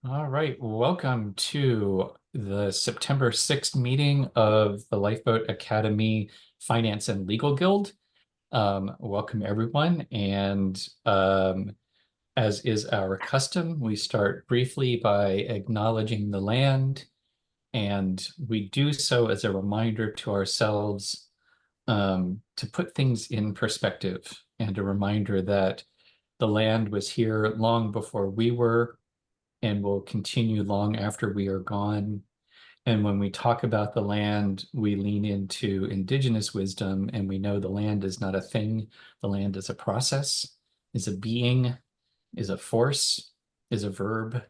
All right, welcome to the September 6th meeting of the Lifeboat Academy Finance and Legal Guild. Welcome everyone, and as is our custom, we start briefly by acknowledging the land, and we do so as a reminder to ourselves to put things in perspective, and a reminder that the land was here long before we were and will continue long after we are gone. And when we talk about the land, we lean into indigenous wisdom, and we know the land is not a thing. The land is a process, is a being, is a force, is a verb.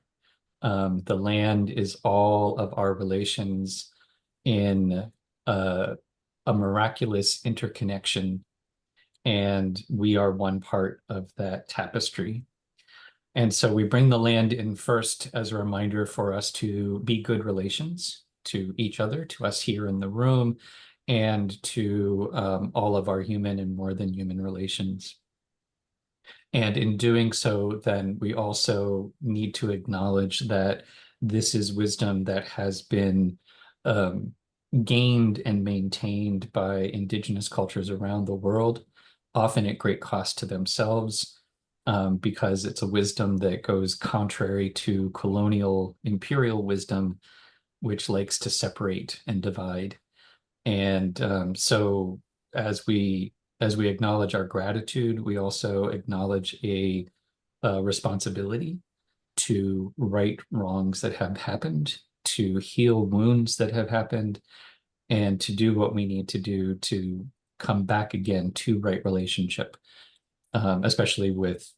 The land is all of our relations in a miraculous interconnection, and we are one part of that tapestry. And so we bring the land in first as a reminder for us to be good relations to each other, to us here in the room, and to all of our human and more than human relations. And in doing so, then we also need to acknowledge that this is wisdom that has been um, gained and maintained by indigenous cultures around the world, often at great cost to themselves, because it's a wisdom that goes contrary to colonial imperial wisdom, which likes to separate and divide. And so as we acknowledge our gratitude, we also acknowledge a responsibility to right wrongs that have happened, to heal wounds that have happened, and to do what we need to do to come back again to right relationship, especially with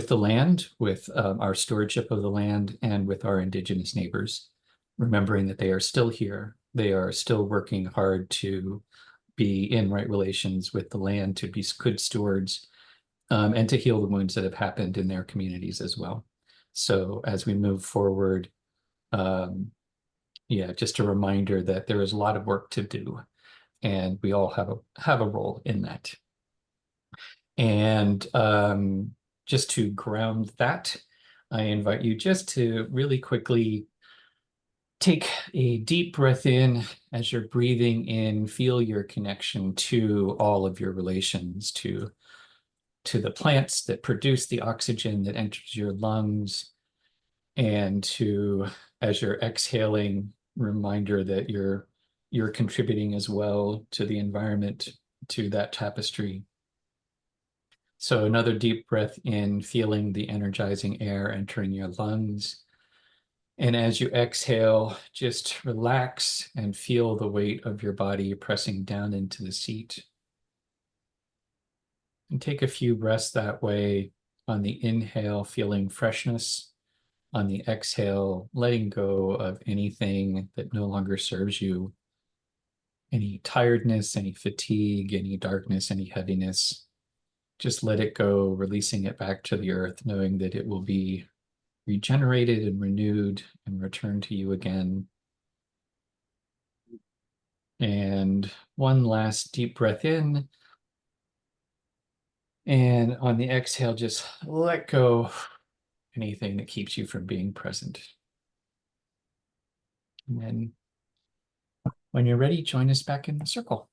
the land, with our stewardship of the land, and with our indigenous neighbors, remembering that they are still here. They are still working hard to be in right relations with the land, to be good stewards, and to heal the wounds that have happened in their communities as well. So as we move forward, um, yeah, just a reminder that there is a lot of work to do, and we all have a role in that. And just to ground that, I invite you just to really quickly take a deep breath in. As you're breathing in, feel your connection to all of your relations, to the plants that produce the oxygen that enters your lungs, and to, as you're exhaling, reminder that you're contributing as well to the environment, to that tapestry. So another deep breath in, feeling the energizing air entering your lungs. And as you exhale, just relax and feel the weight of your body pressing down into the seat. And take a few breaths that way. On the inhale, feeling freshness. On the exhale, letting go of anything that no longer serves you. Any tiredness, any fatigue, any darkness, any heaviness. Just let it go, releasing it back to the earth, knowing that it will be regenerated and renewed and return to you again. And one last deep breath in. And on the exhale, just let go anything that keeps you from being present. And then when you're ready, join us back in the circle.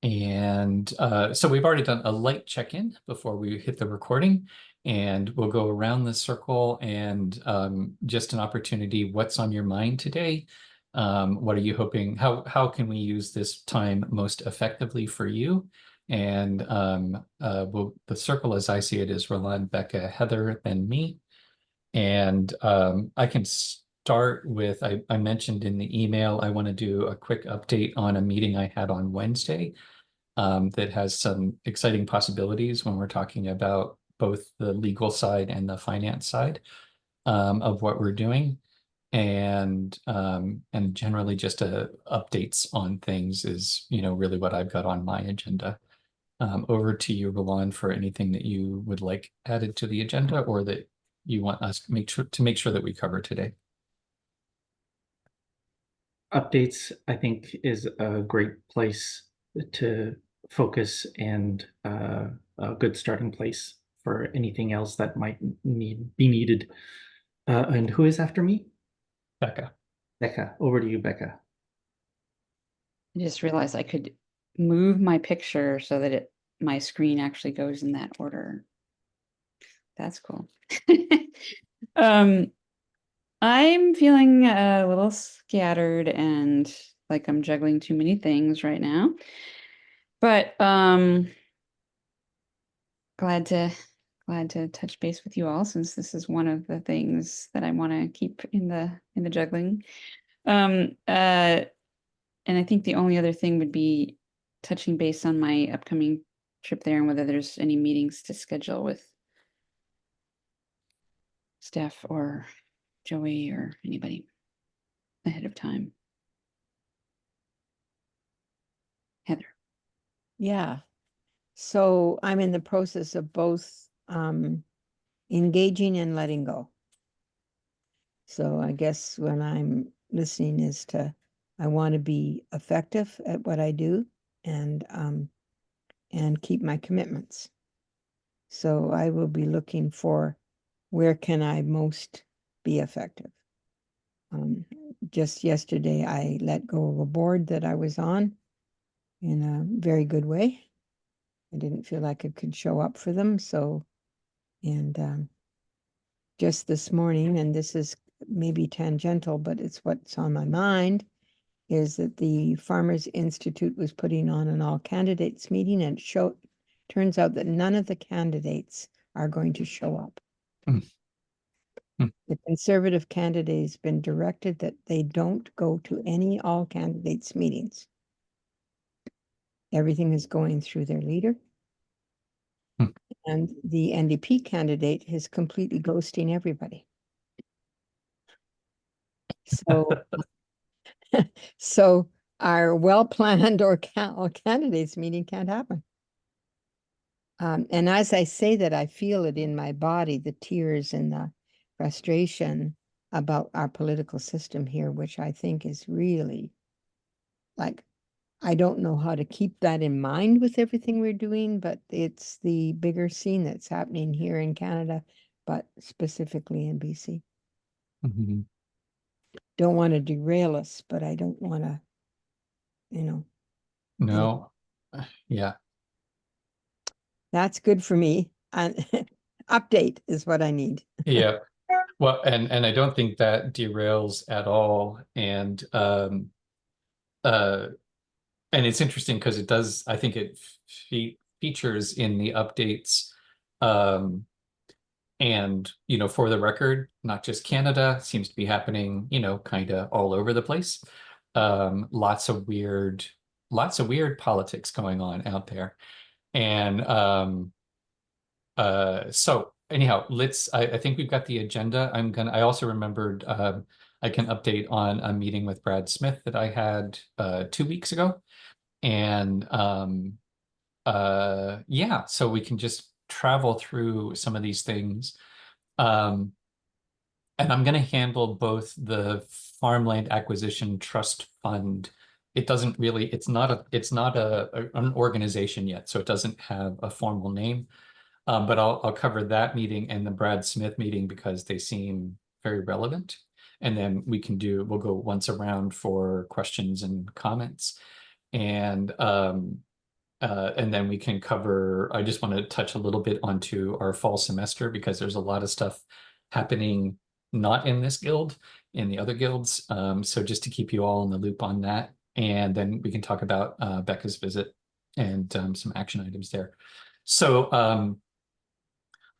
And so we've already done a light check-in before we hit the recording, and we'll go around the circle and just an opportunity. What's on your mind today? What are you hoping? How can we use this time most effectively for you? And the circle, as I see it, is Roland, Becca, Heather, then me. And I can start with, I mentioned in the email, I want to do a quick update on a meeting I had on Wednesday that has some exciting possibilities when we're talking about both the legal side and the finance side of what we're doing. And generally just updates on things is, really what I've got on my agenda. Over to you, Roland, for anything that you would like added to the agenda or that you want us to make sure that we cover today. Updates, I think, is a great place to focus and a good starting place for anything else that might be needed. And who is after me? Becca. Becca, over to you, Becca. I just realized I could move my picture so that my screen actually goes in that order. That's cool. I'm feeling a little scattered and like I'm juggling too many things right now. But glad to touch base with you all, since this is one of the things that I want to keep in the juggling. And I think the only other thing would be touching base on my upcoming trip there and whether there's any meetings to schedule with Steph or Joey or anybody ahead of time. Heather. Yeah. So I'm in the process of both engaging and letting go. So I guess when I'm listening is I want to be effective at what I do and keep my commitments. So I will be looking for where can I most be effective. Just yesterday, I let go of a board that I was on in a very good way. I didn't feel like I could show up for them. So, and just this morning, and this is maybe tangential, but it's what's on my mind, is that the Farmers Institute was putting on an all candidates meeting, and turns out that none of the candidates are going to show up. The Conservative candidate has been directed that they don't go to any all candidates meetings. Everything is going through their leader. And the NDP candidate is completely ghosting everybody. So, so our well-planned or candidates meeting can't happen. And as I say that, I feel it in my body, the tears and the frustration about our political system here, which I think is really like, I don't know how to keep that in mind with everything we're doing, but it's the bigger scene that's happening here in Canada, but specifically in BC. Mm-hmm. Don't want to derail us, but I don't want to, No. Yeah. That's good for me. And update is what I need. Yeah. Well, and I don't think that derails at all. And it's interesting because it does, I think it features in the updates. And for the record, not just Canada, seems to be happening, kind of all over the place. Lots of weird politics going on out there. And so anyhow, I think we've got the agenda. I also remembered I can update on a meeting with Brad Smith that I had 2 weeks ago. And yeah, so we can just travel through some of these things. And I'm going to handle both the Farmland Acquisition Trust Fund. It's not an organization yet, so it doesn't have a formal name. But I'll cover that meeting and the Brad Smith meeting because they seem very relevant. And then we'll go once around for questions and comments. And then we can cover, I just want to touch a little bit onto our fall semester because there's a lot of stuff happening not in this guild, in the other guilds. So just to keep you all in the loop on that. And then we can talk about Becca's visit and some action items there. So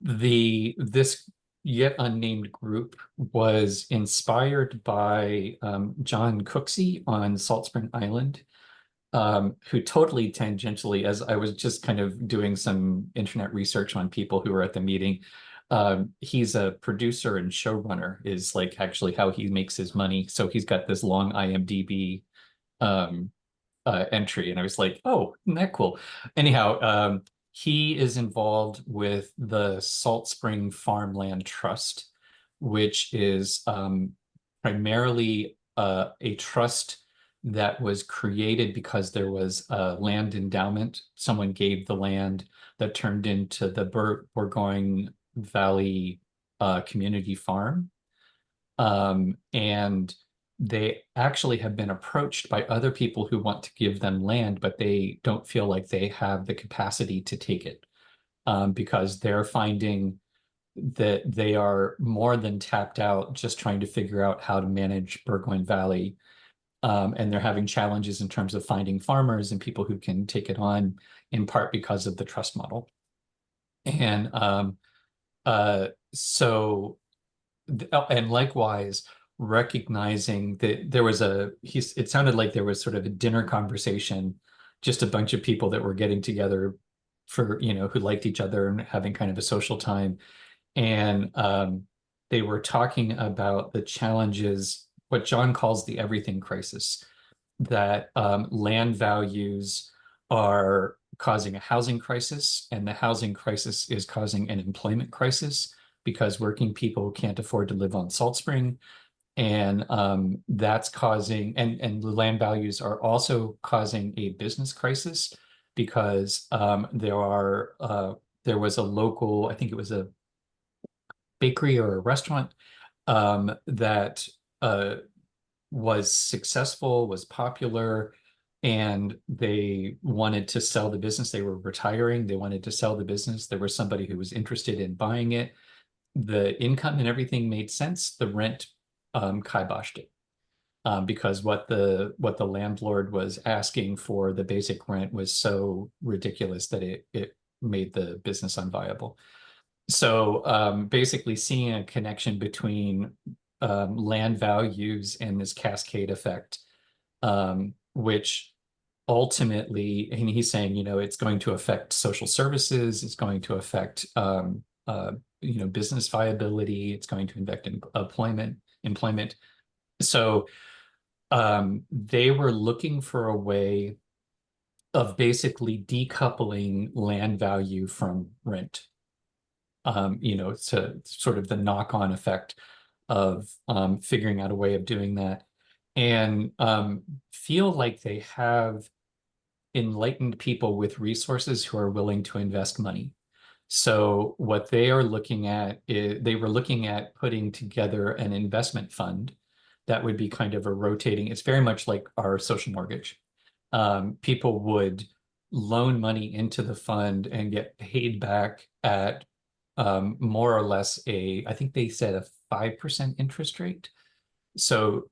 this yet unnamed group was inspired by John Cooksey on Salt Spring Island, who totally tangentially, as I was just kind of doing some internet research on people who were at the meeting, he's a producer and showrunner is like actually how he makes his money. So he's got this long IMDb entry, and I was like, oh, isn't that cool? Anyhow, he is involved with the Salt Spring Farmland Trust, which is primarily a trust that was created because there was a land endowment. Someone gave the land that turned into the Burgoyne Valley Community Farm. And they actually have been approached by other people who want to give them land, but they don't feel like they have the capacity to take it, because they're finding that they are more than tapped out just trying to figure out how to manage Burgoyne Valley. And they're having challenges in terms of finding farmers and people who can take it on, in part because of the trust model. And and likewise, recognizing that there was it sounded like there was sort of a dinner conversation, just a bunch of people that were getting together for, who liked each other and having kind of a social time. And they were talking about the challenges, what John calls the everything crisis, that land values are causing a housing crisis, and the housing crisis is causing an employment crisis because working people can't afford to live on Salt Spring. And that's causing, and the land values are also causing a business crisis because there was a local, I think it was a bakery or a restaurant that was successful, was popular, and they wanted to sell the business. They were retiring. They wanted to sell the business. There was somebody who was interested in buying it. The income and everything made sense. The rent kiboshed it because what the landlord was asking for the basic rent was so ridiculous that it made the business unviable. So basically seeing a connection between land values and this cascade effect, which ultimately, and he's saying, it's going to affect social services, it's going to affect, business viability, it's going to affect employment. So they were looking for a way of basically decoupling land value from rent. To sort of the knock-on effect of figuring out a way of doing that, and feel like they have enlightened people with resources who are willing to invest money. So what they are looking at is, they were looking at putting together an investment fund that would be kind of a rotating, it's very much like our social mortgage. People would loan money into the fund and get paid back at more or less I think they said a 5% interest rate. So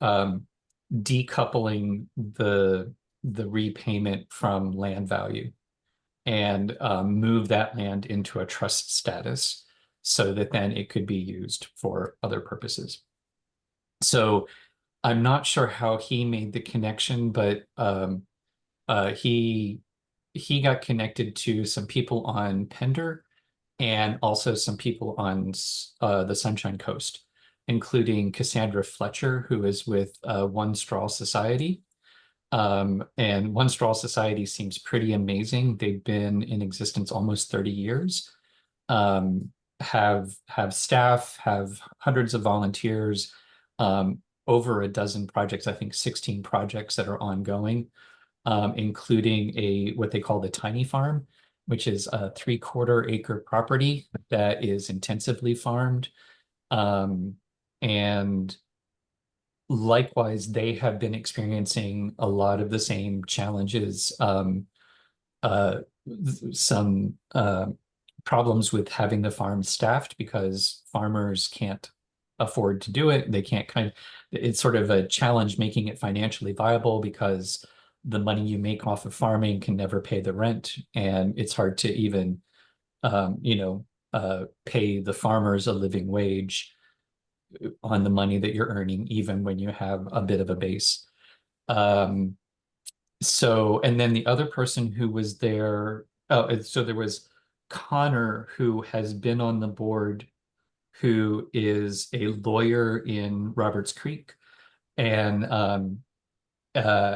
decoupling the repayment from land value, and move that land into a trust status so that then it could be used for other purposes. So I'm not sure how he made the connection, but he got connected to some people on Pender and also some people on the Sunshine Coast, including Cassandra Fletcher, who is with One Straw Society. And One Straw Society seems pretty amazing. They've been in existence almost 30 years, have staff, have hundreds of volunteers, over a dozen projects, I think 16 projects that are ongoing, including what they call the Tiny Farm, which is a 3/4 acre property that is intensively farmed. And likewise, they have been experiencing a lot of the same challenges, some problems with having the farm staffed because farmers can't afford to do it. They can't it's sort of a challenge making it financially viable because the money you make off of farming can never pay the rent, and it's hard to even, pay the farmers a living wage on the money that you're earning, even when you have a bit of a base. So, and then the other person who was there, so there was Connor, who has been on the board, who is a lawyer in Roberts Creek. And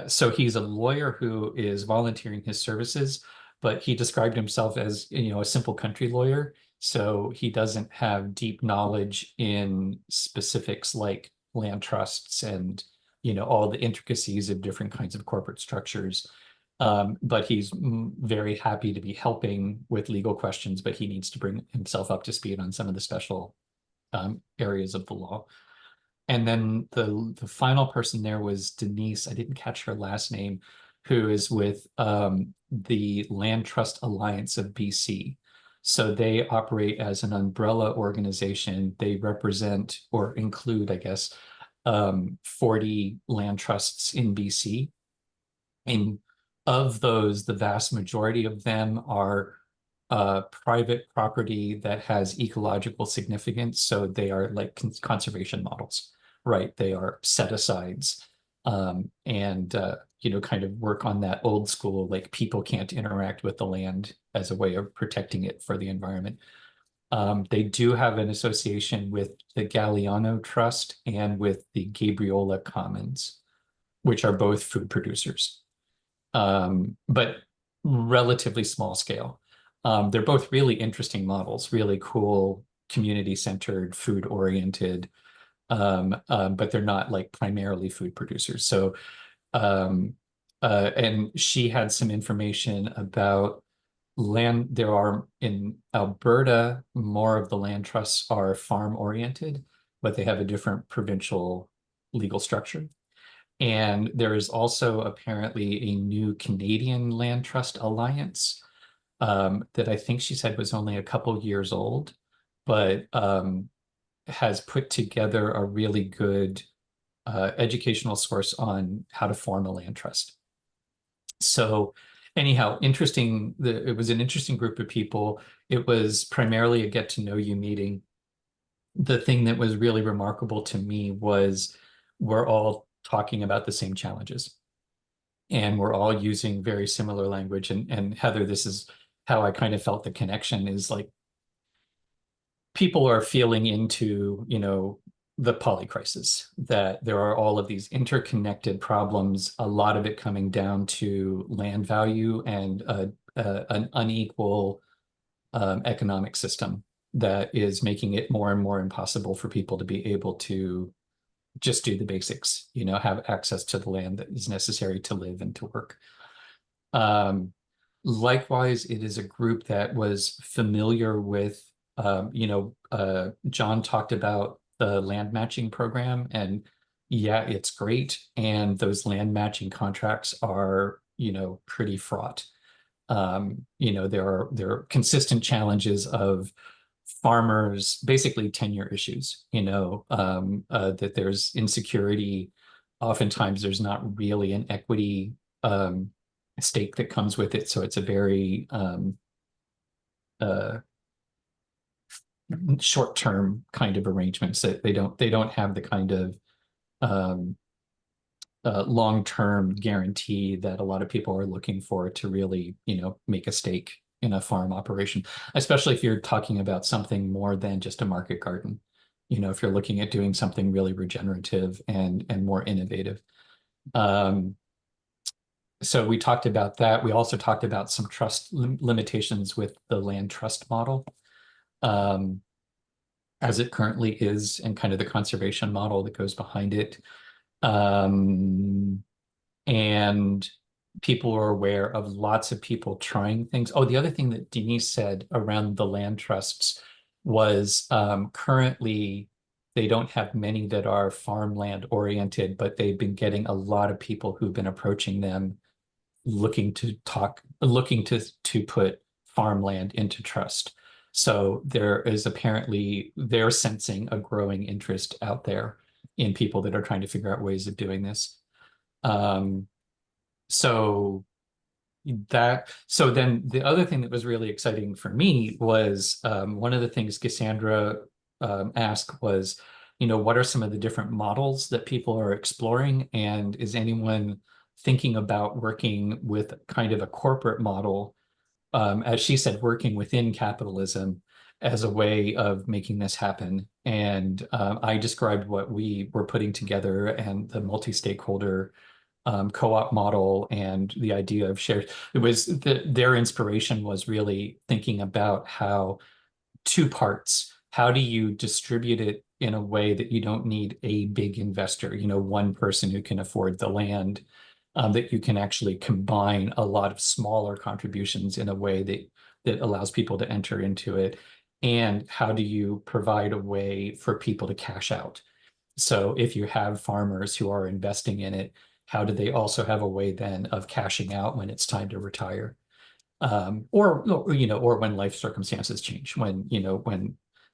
so he's a lawyer who is volunteering his services, but he described himself as, a simple country lawyer. So he doesn't have deep knowledge in specifics like land trusts and all the intricacies of different kinds of corporate structures. But he's very happy to be helping with legal questions, but he needs to bring himself up to speed on some of the special areas of the law. And then the final person there was Denise, I didn't catch her last name, who is with the Land Trust Alliance of BC. So they operate as an umbrella organization. They represent or include, I guess, 40 land trusts in BC. And of those, the vast majority of them are private property that has ecological significance. So they are like conservation models, right? They are set-asides, and kind of work on that old school, like people can't interact with the land as a way of protecting it for the environment. They do have an association with the Galliano Trust and with the Gabriola Commons, which are both food producers, but relatively small scale. They're both really interesting models, really cool, community-centered, food-oriented, but they're not like primarily food producers. So, and she had some information about land. There are in Alberta, more of the land trusts are farm-oriented, but they have a different provincial legal structure. And there is also apparently a new Canadian Land Trust Alliance that I think she said was only a couple years old, but has put together a really good educational source on how to form a land trust. So anyhow, interesting. It was an interesting group of people. It was primarily a get to know you meeting. The thing that was really remarkable to me was we're all talking about the same challenges. And we're all using very similar language. And Heather, this is how I kind of felt the connection is like people are feeling into, the polycrisis, that there are all of these interconnected problems, a lot of it coming down to land value and an unequal economic system that is making it more and more impossible for people to be able to just do the basics, have access to the land that is necessary to live and to work. Likewise, it is a group that was familiar with, John talked about the land matching program, and yeah, it's great. And those land matching contracts are, pretty fraught. There are consistent challenges of farmers, basically tenure issues, that there's insecurity. Oftentimes there's not really an equity stake that comes with it. So it's a very short-term kind of arrangements that they don't have the kind of long-term guarantee that a lot of people are looking for to really, make a stake in a farm operation, especially if you're talking about something more than just a market garden. If you're looking at doing something really regenerative and more innovative. So we talked about that. We also talked about some trust limitations with the land trust model, as it currently is, and kind of the conservation model that goes behind it. And people are aware of lots of people trying things. Oh, the other thing that Denise said around the land trusts was currently they don't have many that are farmland oriented, but they've been getting a lot of people who've been approaching them looking to put farmland into trust. So there is apparently, they're sensing a growing interest out there in people that are trying to figure out ways of doing this. So then the other thing that was really exciting for me was one of the things Cassandra asked was, what are some of the different models that people are exploring? And is anyone thinking about working with kind of a corporate model, as she said, working within capitalism as a way of making this happen? And I described what we were putting together and the multi-stakeholder co-op model and the idea of shared. It was their inspiration was really thinking about how two parts. How do you distribute it in a way that you don't need a big investor, one person who can afford the land, that you can actually combine a lot of smaller contributions in a way that allows people to enter into it. And how do you provide a way for people to cash out? So if you have farmers who are investing in it, how do they also have a way then of cashing out when it's time to retire? Or when life circumstances change,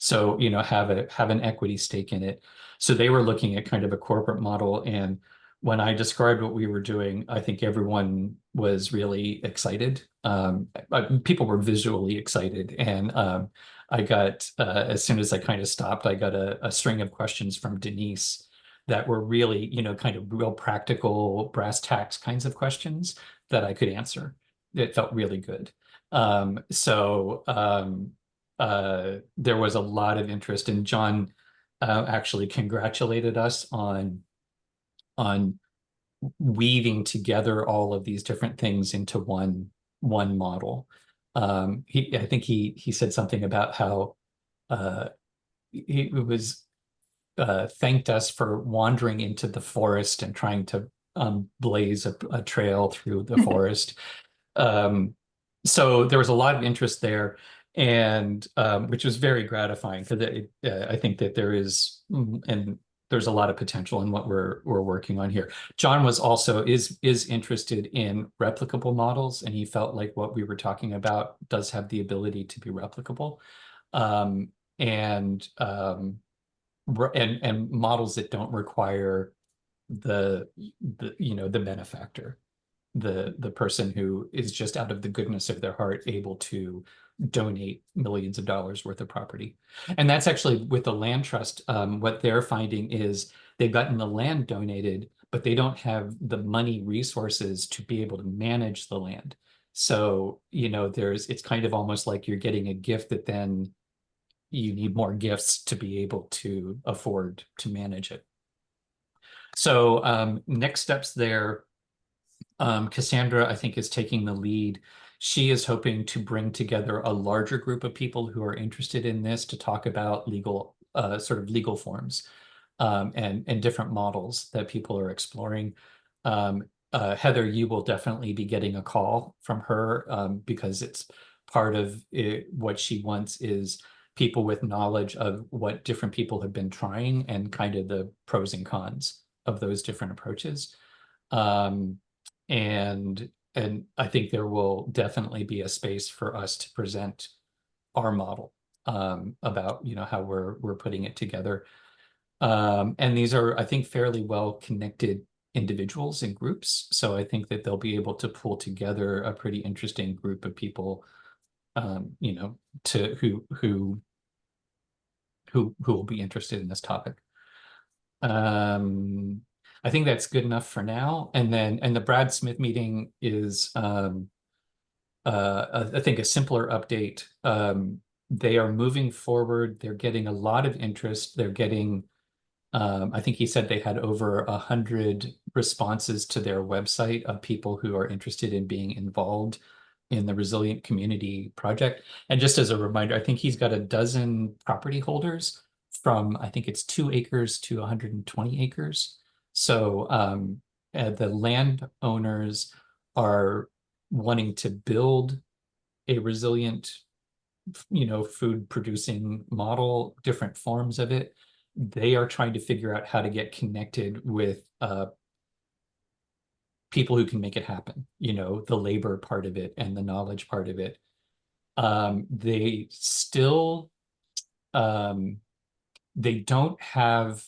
have an equity stake in it. So they were looking at kind of a corporate model. And when I described what we were doing, I think everyone was really excited. People were visually excited. And I got, as soon as I kind of stopped, I got a string of questions from Denise that were really, kind of real practical brass tacks kinds of questions that I could answer. It felt really good. There was a lot of interest, and John actually congratulated us on weaving together all of these different things into one model. I think he said something about how he was thanked us for wandering into the forest and trying to blaze a trail through the forest. So there was a lot of interest there, and which was very gratifying, because I think that there's a lot of potential in what we're working on here. John was also is interested in replicable models, and he felt like what we were talking about does have the ability to be replicable, and models that don't require the benefactor, the person who is just out of the goodness of their heart able to donate millions of dollars worth of property. And that's actually with the land trust. What they're finding is they've gotten the land donated, but they don't have the money resources to be able to manage the land. So, it's kind of almost like you're getting a gift that then you need more gifts to be able to afford to manage it. So next steps there, Cassandra, I think, is taking the lead. She is hoping to bring together a larger group of people who are interested in this to talk about legal forms and different models that people are exploring. Heather, you will definitely be getting a call from her because it's part of what she wants is people with knowledge of what different people have been trying and kind of the pros and cons of those different approaches. And I think there will definitely be a space for us to present our model about how we're putting it together. And these are, I think, fairly well connected individuals and groups. So I think that they'll be able to pull together a pretty interesting group of people, who will be interested in this topic. I think that's good enough for now. And the Brad Smith meeting is, I think, a simpler update. They are moving forward. They're getting a lot of interest. They're getting, I think he said they had over 100 responses to their website of people who are interested in being involved in the Resilient Community Project. And just as a reminder, I think he's got a dozen property holders from, I think it's 2 acres to 120 acres. So the landowners are wanting to build a resilient, food producing model, different forms of it. They are trying to figure out how to get connected with people who can make it happen, the labor part of it and the knowledge part of it. They still, they don't have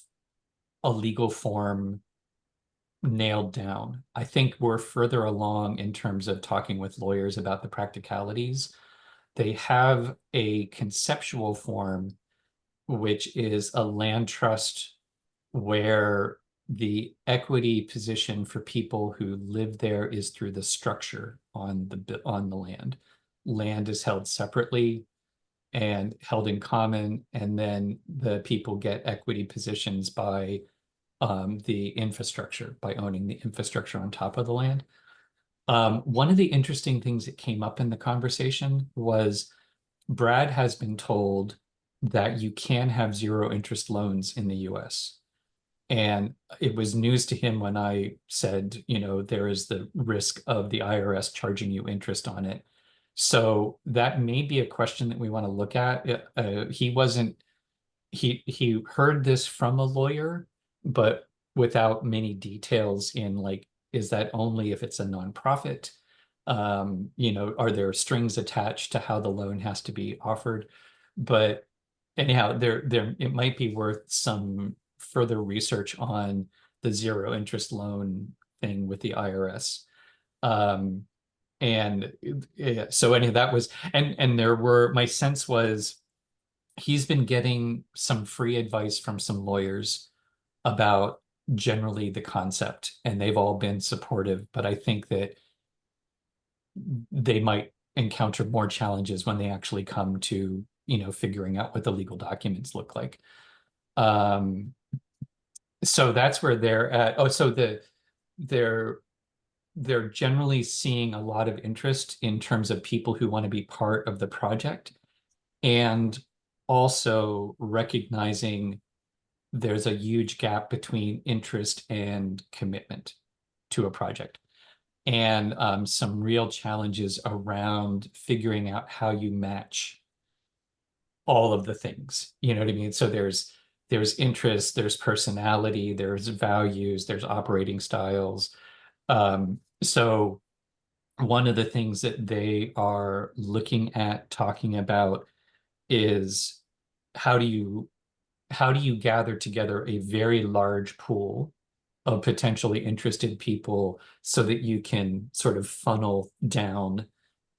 a legal form nailed down. I think we're further along in terms of talking with lawyers about the practicalities. They have a conceptual form, which is a land trust where the equity position for people who live there is through the structure on the land. Land is held separately and held in common, and then the people get equity positions by the infrastructure, by owning the infrastructure on top of the land. One of the interesting things that came up in the conversation was Brad has been told that you can have zero interest loans in the US. And it was news to him when I said, there is the risk of the IRS charging you interest on it. So that may be a question that we want to look at. He heard this from a lawyer, but without many details in like, is that only if it's a nonprofit? Are there strings attached to how the loan has to be offered? But anyhow, it might be worth some further research on the zero interest loan thing with the IRS. And so any of that was, and my sense was he's been getting some free advice from some lawyers about generally the concept, and they've all been supportive, but I think that they might encounter more challenges when they actually come to, figuring out what the legal documents look like. So that's where they're at. Oh, so they're generally seeing a lot of interest in terms of people who want to be part of the project, and also recognizing there's a huge gap between interest and commitment to a project, and some real challenges around figuring out how you match all of the things. You know what I mean? So there's interest, there's personality, there's values, there's operating styles. So one of the things that they are looking at talking about is how do you gather together a very large pool of potentially interested people so that you can sort of funnel down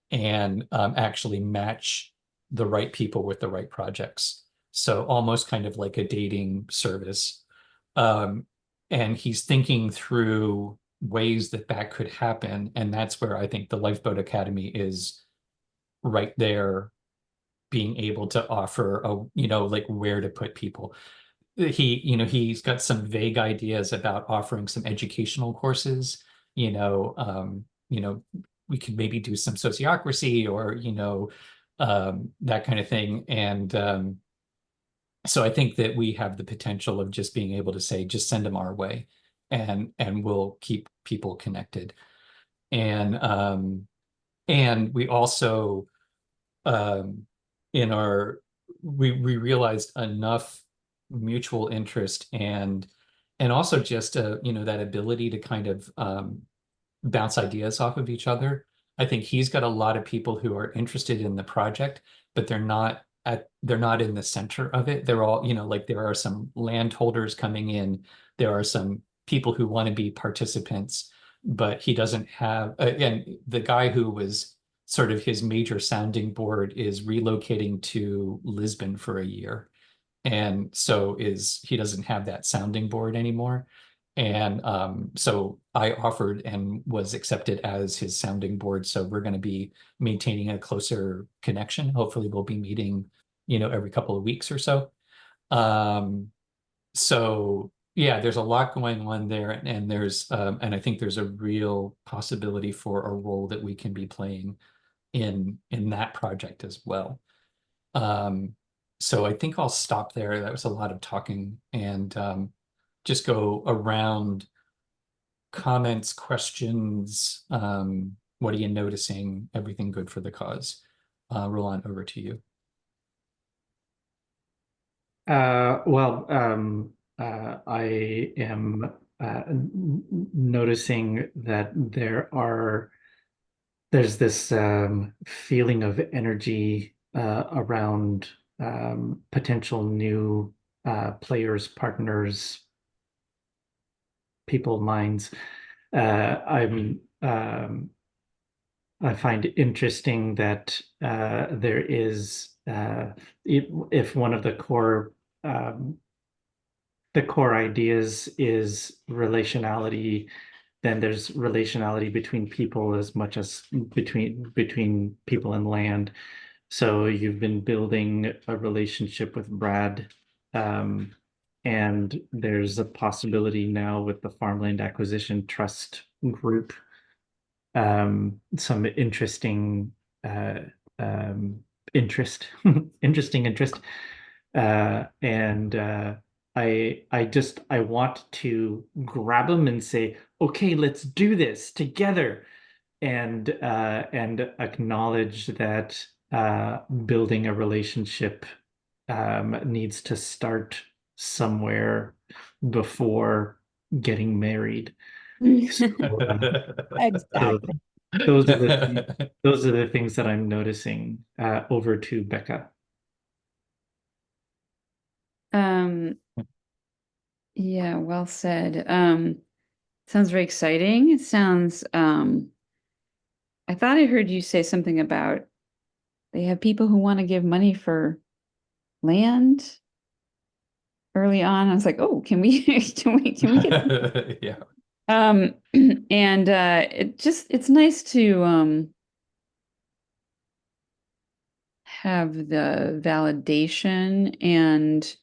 and actually match the right people with the right projects. So almost kind of like a dating service. And he's thinking through ways that could happen. And that's where I think the Lifeboat Academy is right there, being able to offer like where to put people. He's got some vague ideas about offering some educational courses. We could maybe do some sociocracy or that kind of thing. And so I think that we have the potential of just being able to say, just send them our way, and we'll keep people connected. And we also we realized enough mutual interest and also just that ability to kind of bounce ideas off of each other. I think he's got a lot of people who are interested in the project, but they're not in the center of it. They're all, like there are some landholders coming in, there are some people who want to be participants, but he doesn't have, again, the guy who was sort of his major sounding board is relocating to Lisbon for a year. And so he doesn't have that sounding board anymore. And so I offered and was accepted as his sounding board. So we're going to be maintaining a closer connection. Hopefully we'll be meeting, every couple of weeks or so. So yeah, there's a lot going on there. And there's and I think there's a real possibility for a role that we can be playing in that project as well. So I think I'll stop there. That was a lot of talking, and just go around comments, questions. What are you noticing? Everything good for the cause? Roland, over to you. I am noticing that there's this feeling of energy around potential new players, partners, people, minds. I find interesting that there is, if one of the core ideas is relationality, then there's relationality between people as much as between people and land. So you've been building a relationship with Brad, and there's a possibility now with the Farmland Acquisition Trust group, some interesting interest And I want to grab them and say, okay, let's do this together, and acknowledge that building a relationship needs to start somewhere before getting married. So, Exactly. those are the things that I'm noticing. Over to Becca. Um, yeah, well said. Sounds very exciting. It sounds, I thought I heard you say something about they have people who want to give money for land early on. I was like, oh, can we can we get Yeah. and it's nice to have the validation, and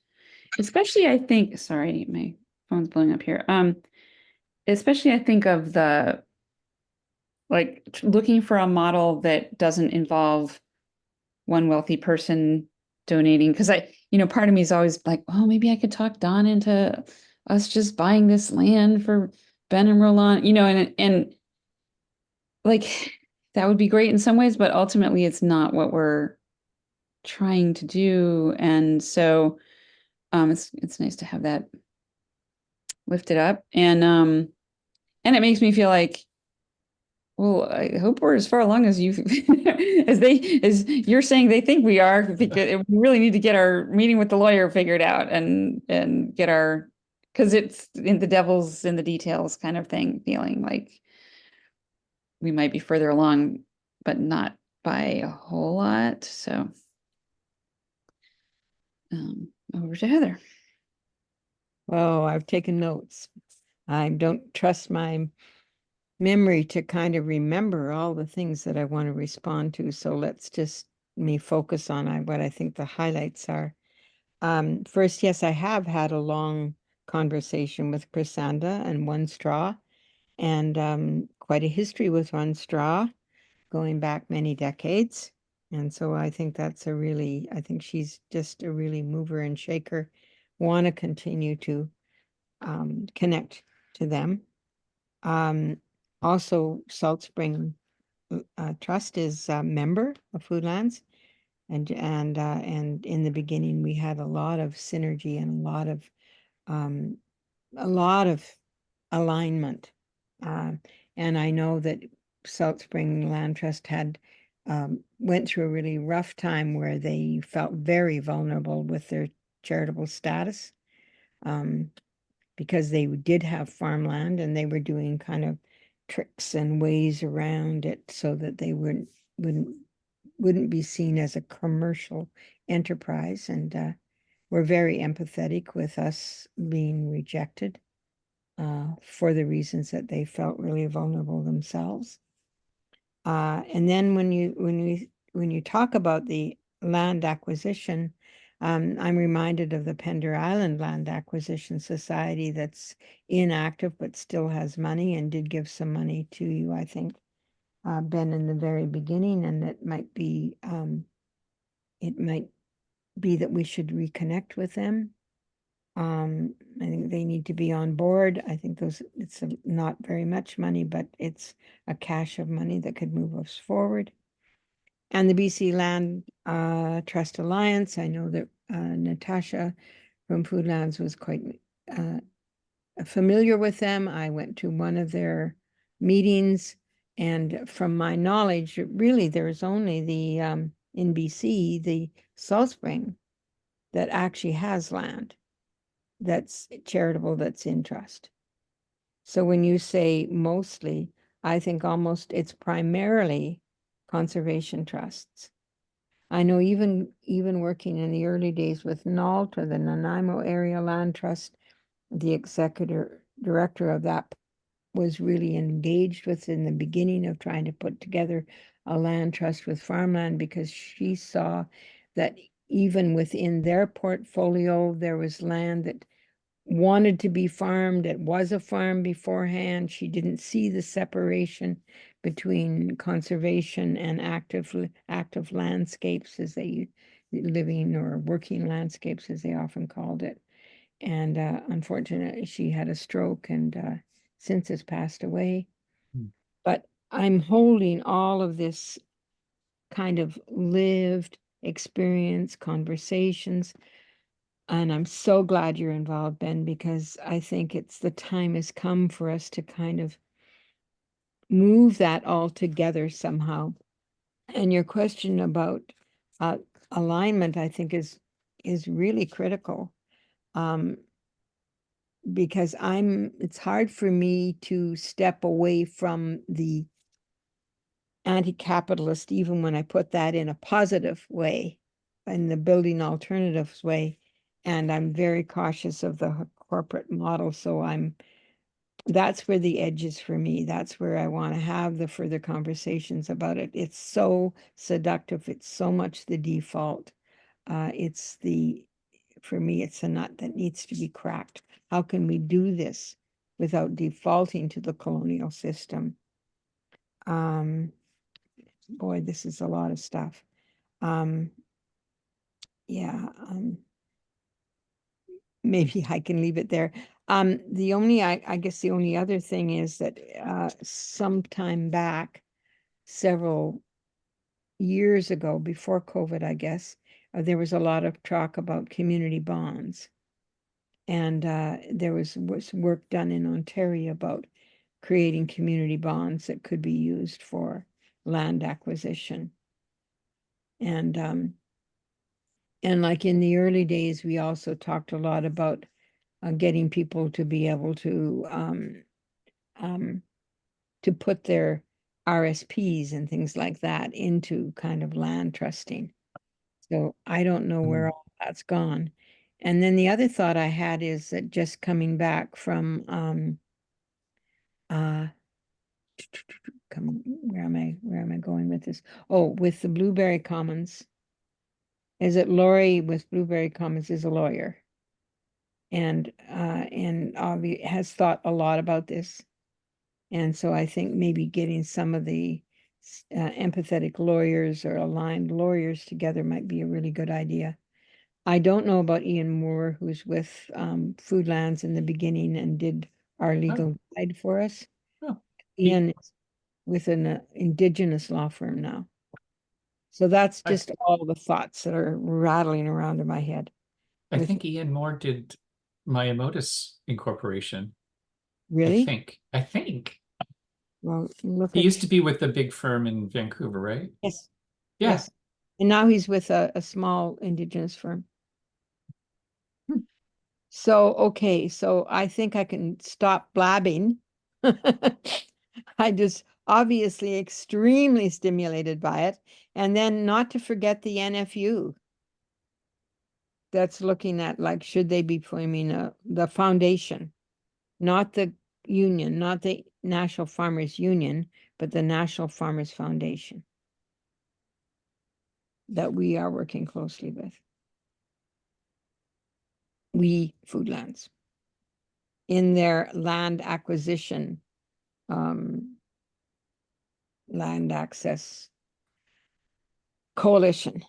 especially I think, sorry, my phone's blowing up here. Especially I think of the like looking for a model that doesn't involve one wealthy person donating, because part of me is always like, oh, maybe I could talk Don into us just buying this land for Ben and Roland, and like that would be great in some ways, but ultimately it's not what we're trying to do. And so it's nice to have that lifted up. And it makes me feel like, well, I hope we're as far along as you as you're saying they think we are, because we really need to get our meeting with the lawyer figured out, and get our, because it's in the devil's in the details kind of thing, feeling like we might be further along, but not by a whole lot. So over to Heather. Oh, I've taken notes. I don't trust my memory to kind of remember all the things that I want to respond to. So let's just me focus on what I think the highlights are. First, yes, I have had a long conversation with Chrysanda and One Straw, and quite a history with One Straw, going back many decades. And so I think I think she's just a really mover and shaker. Want to continue to connect to them. Also, Salt Spring Trust is a member of Foodlands, and in the beginning we had a lot of synergy and a lot of alignment. And I know that Salt Spring Land Trust had went through a really rough time where they felt very vulnerable with their charitable status. Because they did have farmland and they were doing kind of tricks and ways around it so that they wouldn't be seen as a commercial enterprise, and were very empathetic with us being rejected for the reasons that they felt really vulnerable themselves. And then when you talk about the land acquisition, I'm reminded of the Pender Island Land Acquisition Society that's inactive but still has money and did give some money to you, I think, Ben, in the very beginning, and it might be that we should reconnect with them. I think they need to be on board. I think it's not very much money, but it's a cache of money that could move us forward. And the BC Land Trust Alliance, I know that Natasha from Foodlands was quite familiar with them. I went to one of their meetings, and from my knowledge, really there's only the in BC, the Salt Spring that actually has land that's charitable, that's in trust. So when you say mostly, I think almost it's primarily conservation trusts. I know even working in the early days with NALTA, the Nanaimo Area Land Trust, the executive director of that was really engaged with in the beginning of trying to put together a land trust with farmland, because she saw that even within their portfolio, there was land that wanted to be farmed. It was a farm beforehand. She didn't see the separation between conservation and active landscapes, as they living or working landscapes, as they often called it. And unfortunately, she had a stroke and since has passed away. Hmm. But I'm holding all of this kind of lived experience, conversations. And I'm so glad you're involved, Ben, because I think it's the time has come for us to kind of move that all together somehow. And your question about uh, alignment, I think, is really critical. Because it's hard for me to step away from the anti-capitalist, even when I put that in a positive way, in the building alternatives way. And I'm very cautious of the corporate model. So that's where the edge is for me. That's where I want to have the further conversations about it. It's so seductive. It's so much the default. For me, it's a nut that needs to be cracked. How can we do this without defaulting to the colonial system? Boy, this is a lot of stuff. Yeah, maybe I can leave it there. I guess the only other thing is that sometime back, several years ago, before COVID, I guess, there was a lot of talk about community bonds. And there was work done in Ontario about creating community bonds that could be used for land acquisition. And like in the early days, we also talked a lot about getting people to be able to put their RSPs and things like that into kind of land trusting. So I don't know where all that's gone. And then the other thought I had is that just coming back from come on, where am I going with this? Oh, with the Blueberry Commons. Is it Lori with Blueberry Commons is a lawyer and has thought a lot about this. And so I think maybe getting some of the empathetic lawyers or aligned lawyers together might be a really good idea. I don't know about Ian Moore, who's with Foodlands in the beginning and did our legal guide for us. Oh. Ian is with an Indigenous law firm now. So that's just all the thoughts that are rattling around in my head. I think Ian Moore did Miyamoto's Incorporation. Really? I think. Well, look He at used to be with the big firm in Vancouver, right? yes. Yeah. Yes. And now he's with a small Indigenous firm. So, okay, so I think I can stop blabbing. I just obviously extremely stimulated by it. And then not to forget the NFU. That's looking at like, should they be forming the foundation, not the union, not the National Farmers Union, but the National Farmers Foundation that we are working closely with. We Foodlands in their land acquisition, land access coalition.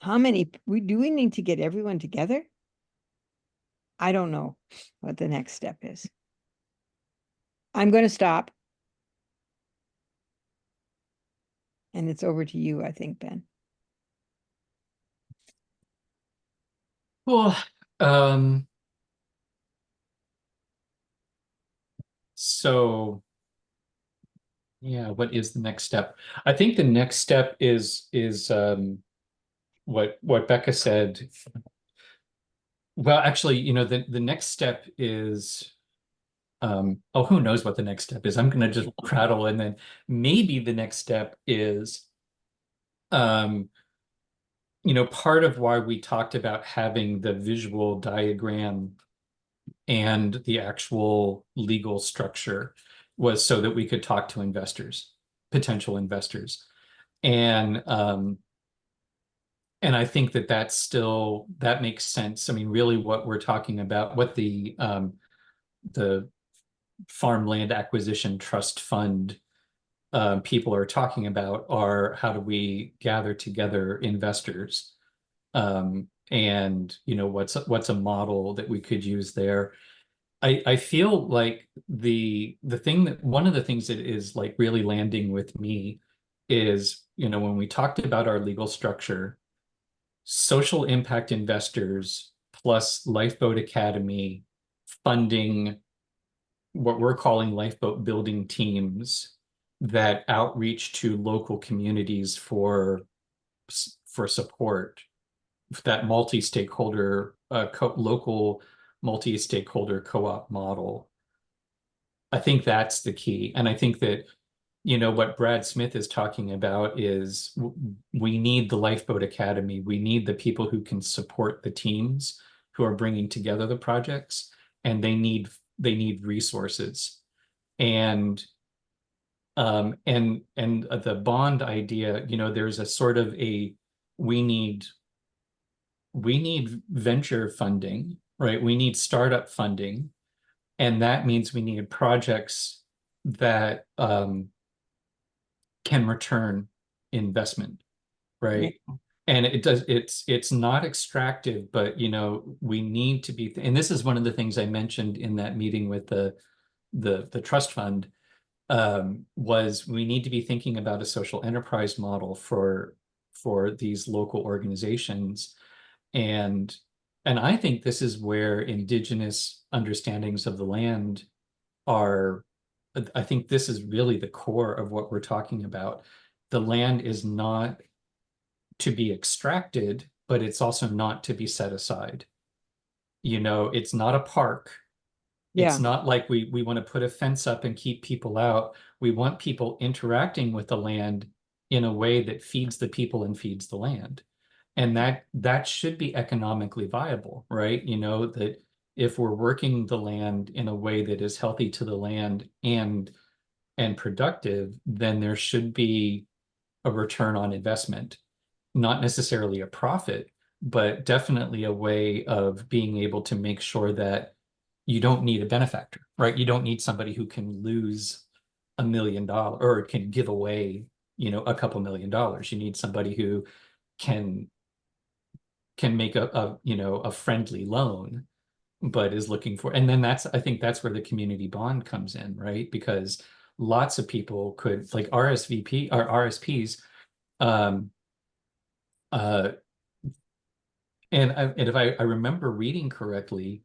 How many do we need to get everyone together? I don't know what the next step is. I'm going to stop. And it's over to you, I think, Ben. Cool. So yeah, what is the next step? I think the next step is what Becca said. Well, actually, the next step is who knows what the next step is? I'm gonna just prattle, and then maybe the next step is part of why we talked about having the visual diagram and the actual legal structure was so that we could talk to investors, potential investors. And I think that makes sense. I mean, really what we're talking about, what the Farmland Acquisition Trust Fund people are talking about are how do we gather together investors, and what's a model that we could use there. I feel like the thing that one of the things that is like really landing with me is, when we talked about our legal structure, social impact investors plus Lifeboat Academy funding what we're calling lifeboat building teams that outreach to local communities for support, that multi-stakeholder local multi-stakeholder co-op model. I think that's the key. And I think that what Brad Smith is talking about is we need the Lifeboat Academy. We need the people who can support the teams who are bringing together the projects, and they need resources. And the bond idea, there's a sort of we need venture funding, right? We need startup funding, and that means we need projects that can return investment, right? And it's not extractive, but we need to be, and this is one of the things I mentioned in that meeting with the trust fund, was we need to be thinking about a social enterprise model for these local organizations. And I think this is where indigenous understandings of the land are. I think this is really the core of what we're talking about. The land is not to be extracted, but it's also not to be set aside. It's not a park. It's Yeah. not like we want to put a fence up and keep people out. We want people interacting with the land in a way that feeds the people and feeds the land. And that should be economically viable, right? That if we're working the land in a way that is healthy to the land and productive, then there should be a return on investment, not necessarily a profit, but definitely a way of being able to make sure that you don't need a benefactor, right? You don't need somebody who can lose $1 million or can give away, a couple $1 million. You need somebody who can make a friendly loan, but is looking for, and then I think that's where the community bond comes in, right? Because lots of people could, like RSVP or RSPs, um, uh, and if I remember reading correctly,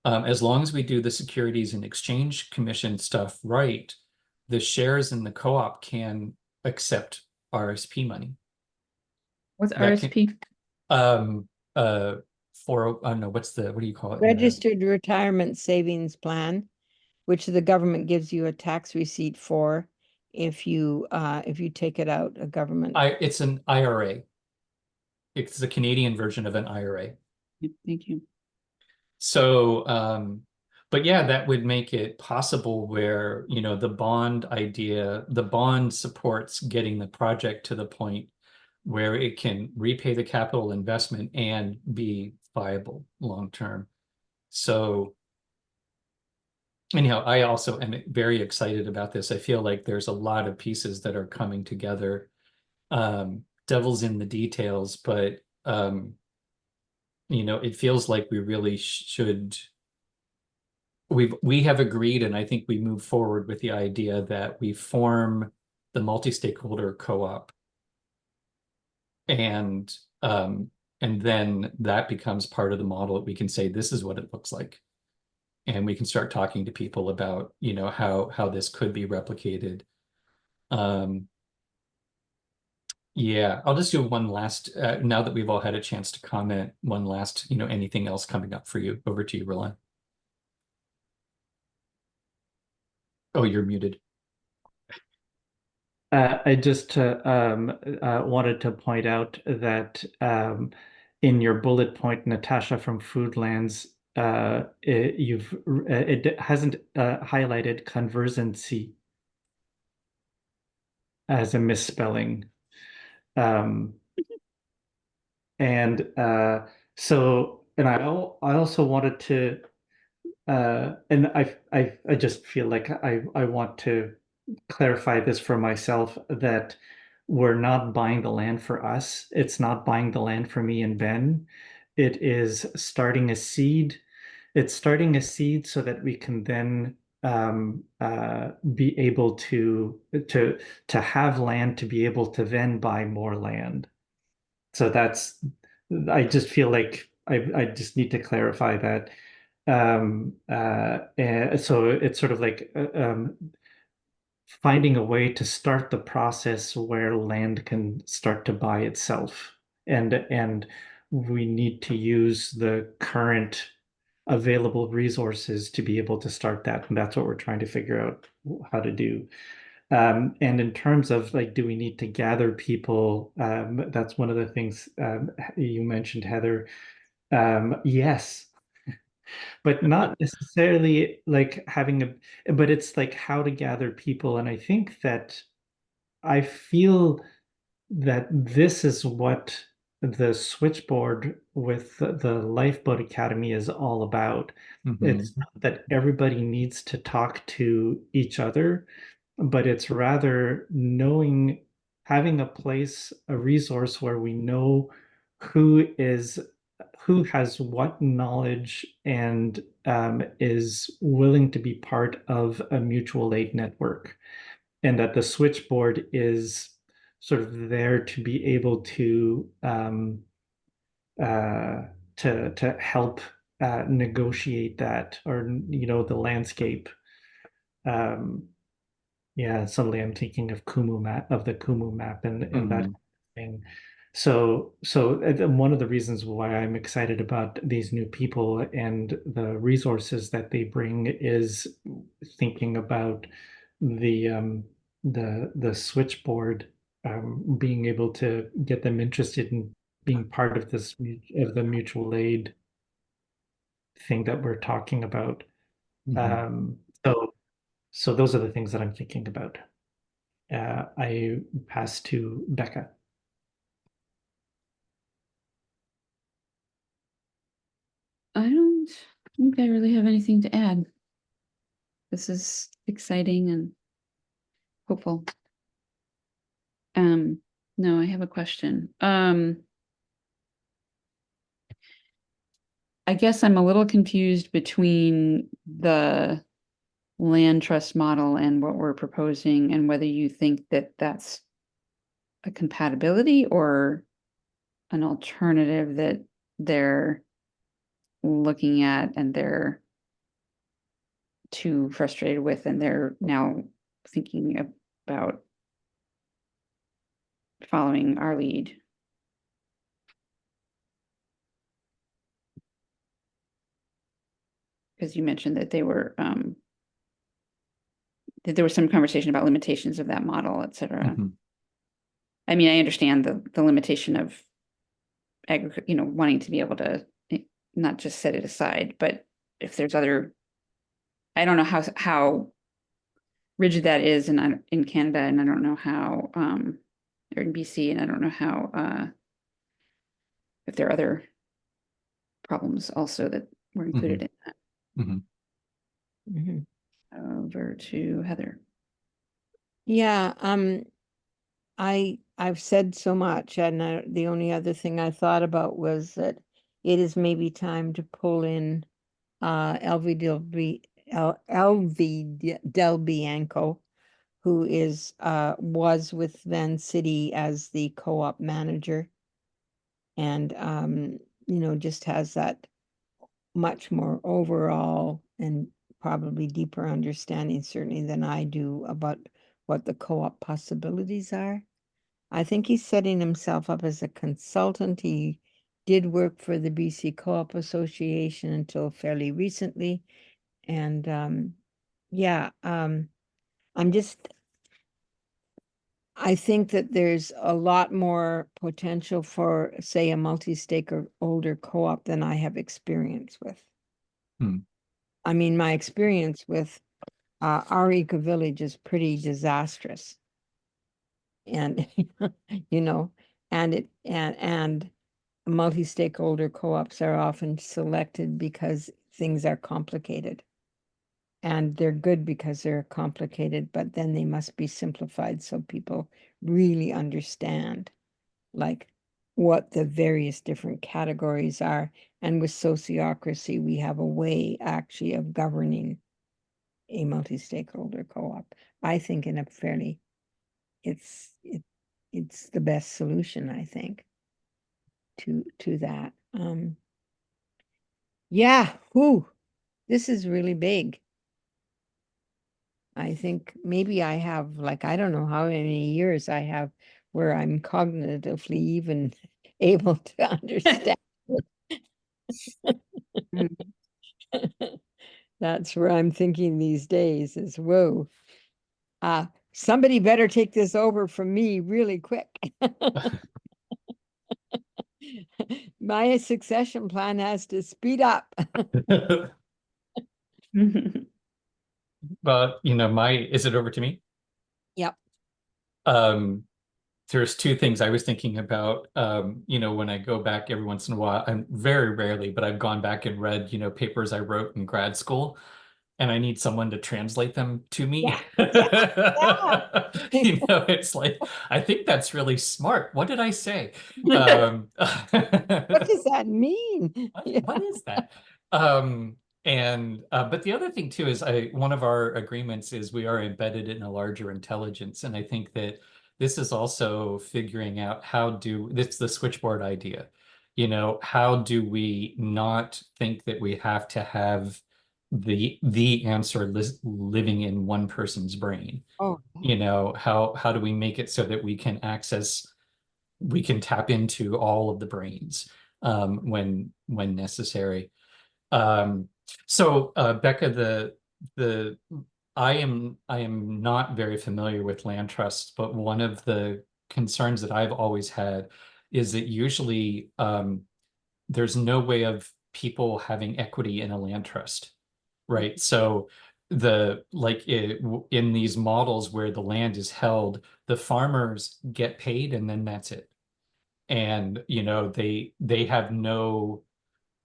as long as we do the Securities and Exchange Commission stuff right, the shares in the co-op can accept RSP money. What's That can, RSP? I don't know, what do you call it? Registered Retirement Savings Plan, which the government gives you a tax receipt for if you take it out, a government. It's an IRA. It's the Canadian version of an IRA. Thank you. So, but yeah, that would make it possible where, the bond idea, the bond supports getting the project to the point where it can repay the capital investment and be viable long term. So anyhow, I also am very excited about this. I feel like there's a lot of pieces that are coming together. Devil's in the details, but it feels like we really should. We have agreed, and I think we move forward with the idea that we form the multi-stakeholder co-op, and then that becomes part of the model that we can say this is what it looks like, and we can start talking to people about how this could be replicated. Yeah, I'll just do one last, now that we've all had a chance to comment, one last, anything else coming up for you. Over to you, Roland. Oh, you're muted. I just wanted to point out that in your bullet point, Natasha from Foodlands, it hasn't highlighted conversancy as a misspelling. And I also wanted to, and I just feel like I want to clarify this for myself, that we're not buying the land for us. It's not buying the land for me and Ben. It is starting a seed. It's starting a seed so that we can then be able to have land to be able to then buy more land. So that's, I just feel like I just need to clarify that. And so it's sort of like finding a way to start the process where land can start to buy itself. And we need to use the current available resources to be able to start that. And that's what we're trying to figure out how to do. And in terms of like, do we need to gather people? That's one of the things you mentioned, Heather. Yes, but not necessarily like having but it's like how to gather people. And I think that I feel that this is what the switchboard with the Lifeboat Academy is all about. It's not that everybody needs to talk to each other, but it's rather knowing, having a place, a resource where we know who has what knowledge and is willing to be part of a mutual aid network, and that the switchboard is sort of there to be able uh, to help negotiate that, or the landscape. Yeah, suddenly I'm thinking of Kumu map, of the Kumu map, and that kind of thing. So one of the reasons why I'm excited about these new people and the resources that they bring is thinking about the switchboard, being able to get them interested in being part of of the mutual aid thing that we're talking about. So those are the things that I'm thinking about. I pass to Becca. I don't think I really have anything to add. This is exciting and hopeful. No, I have a question. I guess I'm a little confused between the land trust model and what we're proposing, and whether you think that that's a compatibility or an alternative that they're looking at and they're too frustrated with, and they're now thinking about following our lead. Because you mentioned that they were that there was some conversation about limitations of that model, et cetera. I mean, I understand the limitation of wanting to be able to not just set it aside, but if there's other, I don't know how rigid that is in Canada, and I don't know how or in BC, and I don't know how if there are other problems also that were included in that. Over to Heather. Yeah, I've said so much, and the only other thing I thought about was that it is maybe time to pull in LV Del Bianco, who was with Vancity as the co-op manager, and just has that much more overall and probably deeper understanding, certainly, than I do about what the co-op possibilities are. I think he's setting himself up as a consultant. He did work for the BC Co-op Association until fairly recently. And yeah, I think that there's a lot more potential for, say, a multi-stakeholder co-op than I have experience with. I mean, my experience with our eco village is pretty disastrous. And, and multi-stakeholder co-ops are often selected because things are complicated. And they're good because they're complicated, but then they must be simplified so people really understand like what the various different categories are. And with sociocracy, we have a way actually of governing a multi-stakeholder co-op. I think in a fairly, it's the best solution, I think, to that. Yeah, this is really big. I think maybe I have like, I don't know how many years I have where I'm cognitively even able to understand. That's where I'm thinking these days is, whoa, somebody better take this over from me really quick. My succession plan has to speed up. But is it over to me? Yep. There's two things I was thinking about. When I go back every once in a while, I'm very rarely, but I've gone back and read, papers I wrote in grad school, and I need someone to translate them to me. Yeah. It's like, I think that's really smart. What did I say? What does that mean? What is that? But the other thing too is one of our agreements is we are embedded in a larger intelligence. And I think that this is also figuring out this the switchboard idea. How do we not think that we have to have the answer living in one person's brain? Oh, How do we make it so that we can tap into all of the brains when necessary. Becca, I am not very familiar with land trusts, but one of the concerns that I've always had is that usually there's no way of people having equity in a land trust, right? So in these models where the land is held, the farmers get paid and then that's it. And they have no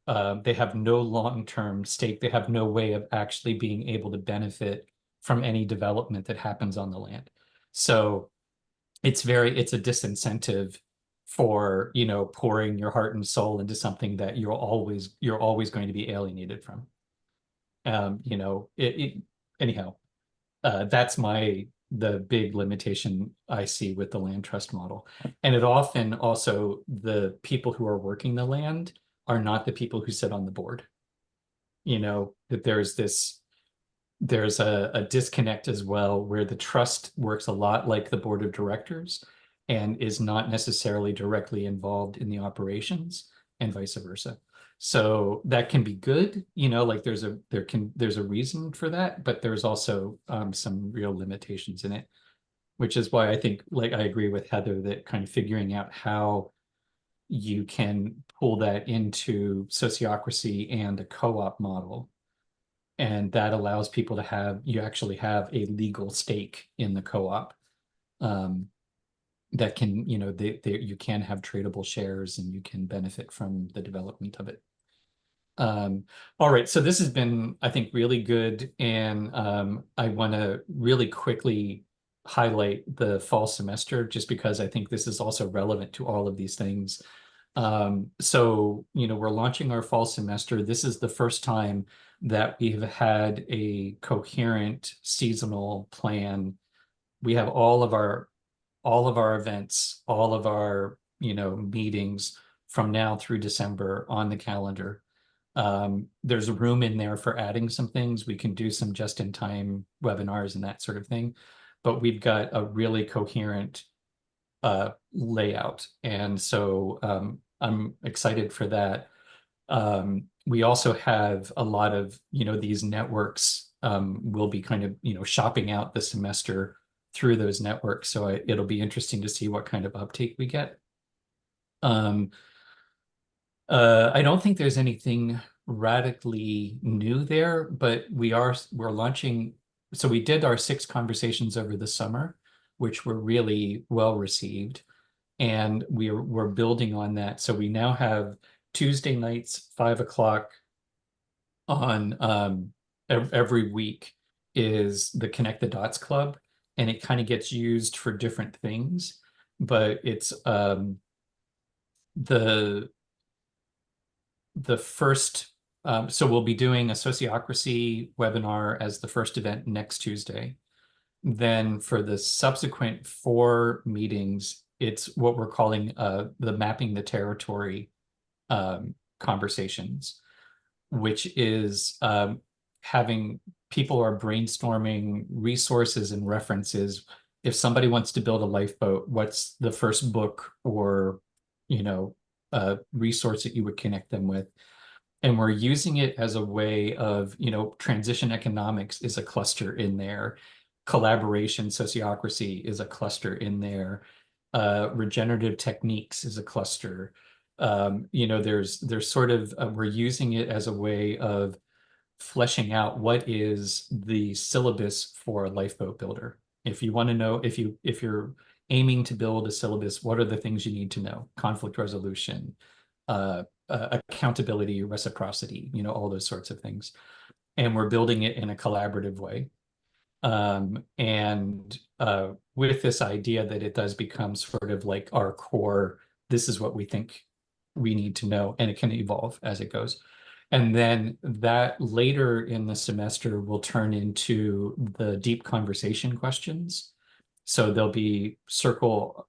long-term stake. They have no way of actually being able to benefit from any development that happens on the land. So it's a disincentive for, pouring your heart and soul into something that you're always going to be alienated from. Anyhow, that's the big limitation I see with the land trust model. And it often also, the people who are working the land are not the people who sit on the board. That there's a disconnect as well, where the trust works a lot like the board of directors and is not necessarily directly involved in the operations, and vice versa. So that can be good, like there's a reason for that, but there's also some real limitations in it, which is why I think, like, I agree with Heather that kind of figuring out how you can pull that into sociocracy and a co-op model. And that allows people to you actually have a legal stake in the co-op. That can, you can have tradable shares and you can benefit from the development of it. All right, so this has been, I think, really good. And I want to really quickly highlight the fall semester, just because I think this is also relevant to all of these things. So, we're launching our fall semester. This is the first time that we've had a coherent seasonal plan. We have all of our events, all of our, meetings from now through December on the calendar. There's room in there for adding some things. We can do some just-in-time webinars and that sort of thing, but we've got a really coherent layout. And so I'm excited for that. We also have a lot of, these networks will be kind of, shopping out the semester through those networks. So it'll be interesting to see what kind of uptake we get. I don't think there's anything radically new there, but we're launching. So we did our 6 conversations over the summer, which were really well received. And we're building on that. So we now have Tuesday nights, 5 o'clock on every week is the Connect the Dots Club, and it kind of gets used for different things, but it's the first so we'll be doing a sociocracy webinar as the first event next Tuesday. Then for the subsequent 4 meetings, it's what we're calling the Mapping the Territory conversations, which is having people are brainstorming resources and references. If somebody wants to build a lifeboat, what's the first book or, resource that you would connect them with? And we're using it as a way of, transition economics is a cluster in there. Collaboration, sociocracy is a cluster in there. Regenerative techniques is a cluster. There's sort of, we're using it as a way of fleshing out what is the syllabus for a lifeboat builder. If you want to know, if you're aiming to build a syllabus, what are the things you need to know? Conflict resolution, accountability, reciprocity, all those sorts of things. And we're building it in a collaborative way. With this idea that it does become sort of like our core, this is what we think we need to know, and it can evolve as it goes. And then that later in the semester will turn into the deep conversation questions. So there'll be circle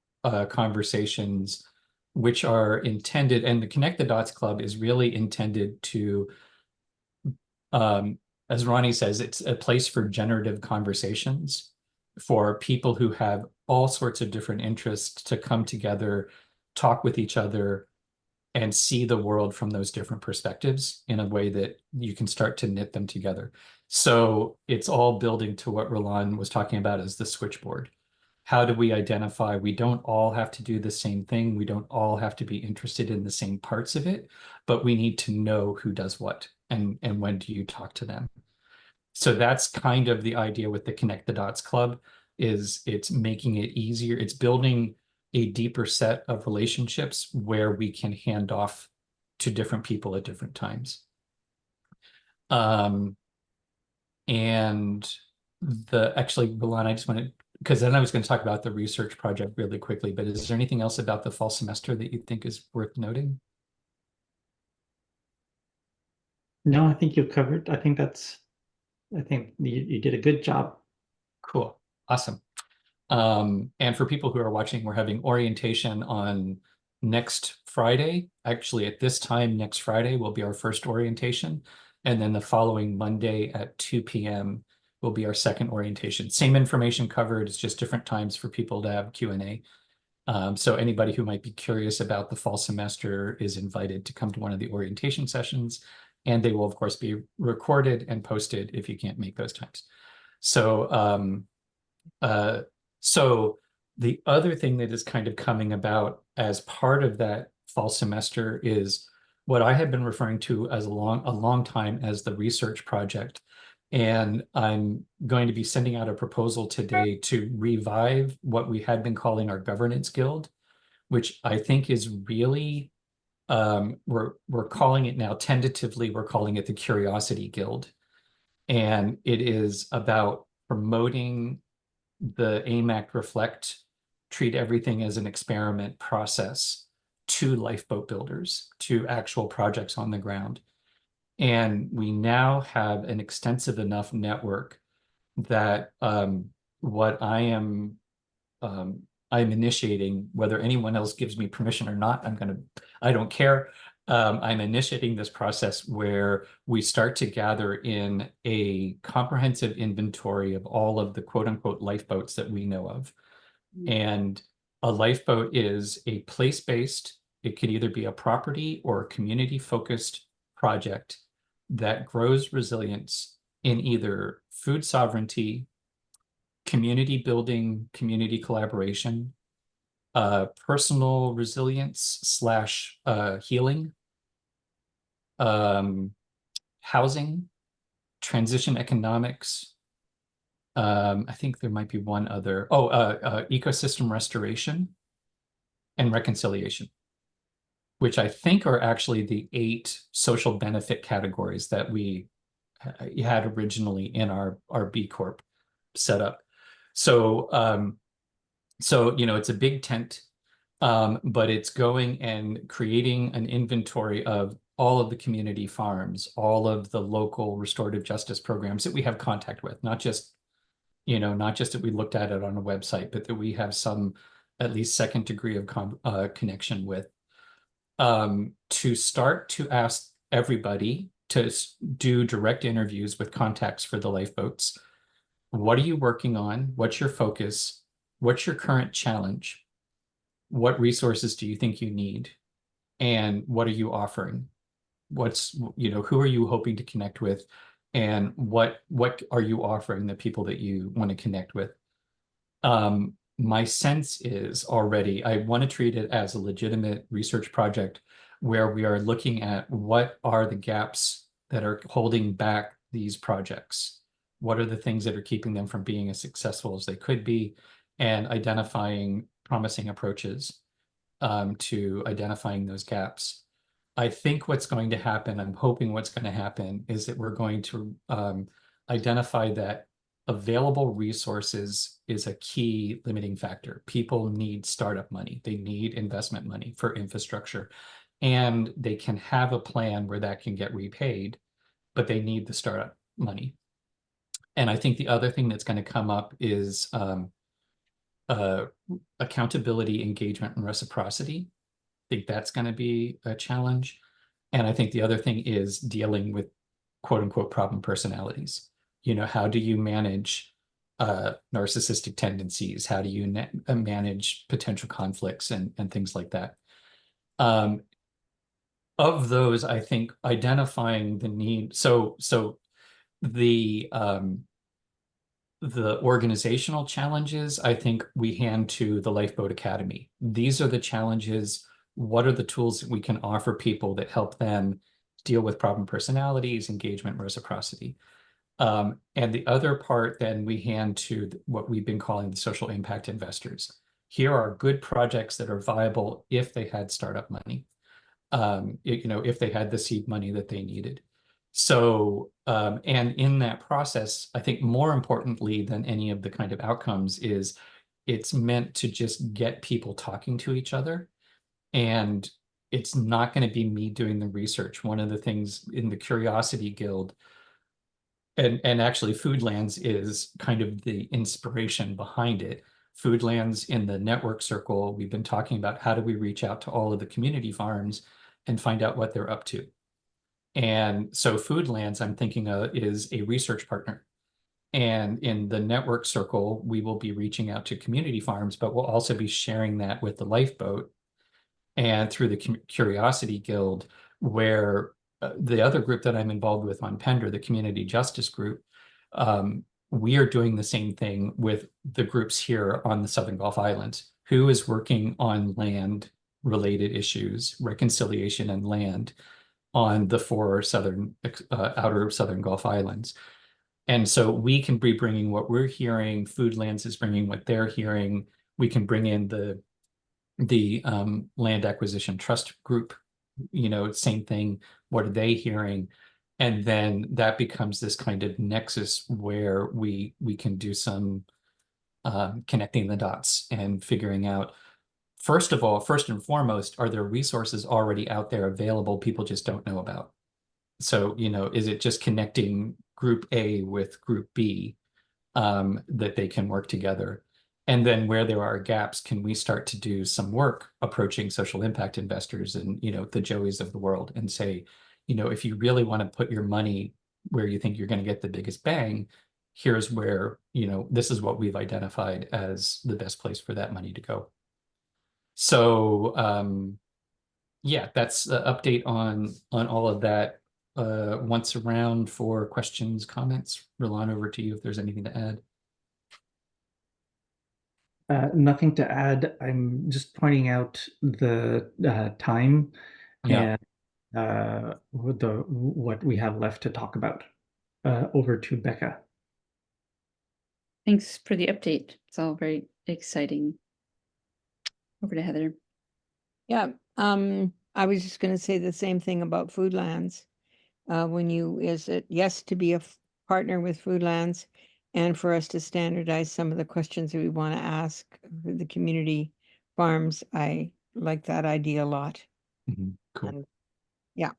conversations which are intended, and the Connect the Dots Club is really intended to, as Ronnie says, it's a place for generative conversations for people who have all sorts of different interests to come together, talk with each other, and see the world from those different perspectives in a way that you can start to knit them together. So it's all building to what Roland was talking about as the switchboard. How do we identify? We don't all have to do the same thing. We don't all have to be interested in the same parts of it, but we need to know who does what and when do you talk to them. So that's kind of the idea with the Connect the Dots Club, is it's making it easier. It's building a deeper set of relationships where we can hand off to different people at different times. Actually, Milan, I just wanted, because then I was going to talk about the research project really quickly, but is there anything else about the fall semester that you think is worth noting? No, I think you covered. I think you did a good job. Cool. Awesome. And for people who are watching, we're having orientation on next Friday. Actually, at this time, next Friday will be our first orientation. And then the following Monday at 2 p.m. will be our second orientation. Same information covered, it's just different times for people to have Q&A. So anybody who might be curious about the fall semester is invited to come to one of the orientation sessions, and they will, of course, be recorded and posted if you can't make those times. So, so the other thing that is kind of coming about as part of that fall semester is what I have been referring to as a long time as the research project. And I'm going to be sending out a proposal today to revive what we had been calling our governance guild, which I think is really, we're calling it now tentatively, we're calling it the Curiosity Guild. And it is about promoting the AIM Act Reflect, treat everything as an experiment process to lifeboat builders, to actual projects on the ground. And we now have an extensive enough network that what I'm initiating, whether anyone else gives me permission or not, I don't care. I'm initiating this process where we start to gather in a comprehensive inventory of all of the quote unquote lifeboats that we know of. And a lifeboat is a place-based, it could either be a property or a community-focused project that grows resilience in either food sovereignty, community building, community collaboration, personal resilience / healing, housing, transition economics. I think there might be one other. Ecosystem restoration and reconciliation, which I think are actually the 8 social benefit categories that we had originally in our B Corp setup. So so it's a big tent, but it's going and creating an inventory of all of the community farms, all of the local restorative justice programs that we have contact with, not just that we looked at it on a website, but that we have some at least second degree of connection with, to start to ask everybody to do direct interviews with contacts for the lifeboats. What are you working on? What's your focus? What's your current challenge? What resources do you think you need? And what are you offering? Who are you hoping to connect with? And what are you offering the people that you want to connect with? My sense is already, I want to treat it as a legitimate research project where we are looking at what are the gaps that are holding back these projects. What are the things that are keeping them from being as successful as they could be, and identifying promising approaches to identifying those gaps. I think what's going to happen, I'm hoping what's going to happen, is that we're going to identify that available resources is a key limiting factor. People need startup money. They need investment money for infrastructure. And they can have a plan where that can get repaid, but they need the startup money. And I think the other thing that's going to come up is accountability, engagement, and reciprocity. I think that's going to be a challenge. And I think the other thing is dealing with quote unquote problem personalities. How do you manage narcissistic tendencies? How do you manage potential conflicts and things like that? Of those, I think identifying the need. So the organizational challenges, I think we hand to the Lifeboat Academy. These are the challenges. What are the tools that we can offer people that help them deal with problem personalities, engagement, reciprocity? And the other part then we hand to what we've been calling the social impact investors. Here are good projects that are viable if they had startup money, if they had the seed money that they needed. So, and in that process, I think more importantly than any of the kind of outcomes is it's meant to just get people talking to each other. And it's not going to be me doing the research. One of the things in the Curiosity Guild, and actually Foodlands is kind of the inspiration behind it. Foodlands in the network circle, we've been talking about how do we reach out to all of the community farms and find out what they're up to. And so Foodlands, I'm thinking is a research partner. And in the network circle, we will be reaching out to community farms, but we'll also be sharing that with the Lifeboat and through the Curiosity Guild, where the other group that I'm involved with on Pender, the Community Justice Group, we are doing the same thing with the groups here on the Southern Gulf Islands, who is working on land-related issues, reconciliation and land on the 4 outer Southern Gulf Islands. And so we can be bringing what we're hearing, Foodlands is bringing what they're hearing. We can bring in the land acquisition trust group, same thing. What are they hearing? And then that becomes this kind of nexus where we can do some connecting the dots and figuring out, first and foremost, are there resources already out there available people just don't know about? So, is it just connecting group A with group B that they can work together? And then where there are gaps, can we start to do some work approaching social impact investors and, the Joeys of the world and say, if you really want to put your money where you think you're going to get the biggest bang, here's where, this is what we've identified as the best place for that money to go. So, yeah, that's the update on all of that. Once around for questions, comments. Roland, over to you if there's anything to add. Nothing to add. I'm just pointing out the time and what we have left to talk about. Over to Becca. Thanks for the update. It's all very exciting. Over to Heather. Yeah, I was just going to say the same thing about Foodlands. is it yes to be a partner with Foodlands and for us to standardize some of the questions that we want to ask the community farms. I like that idea a lot. Cool. And yeah.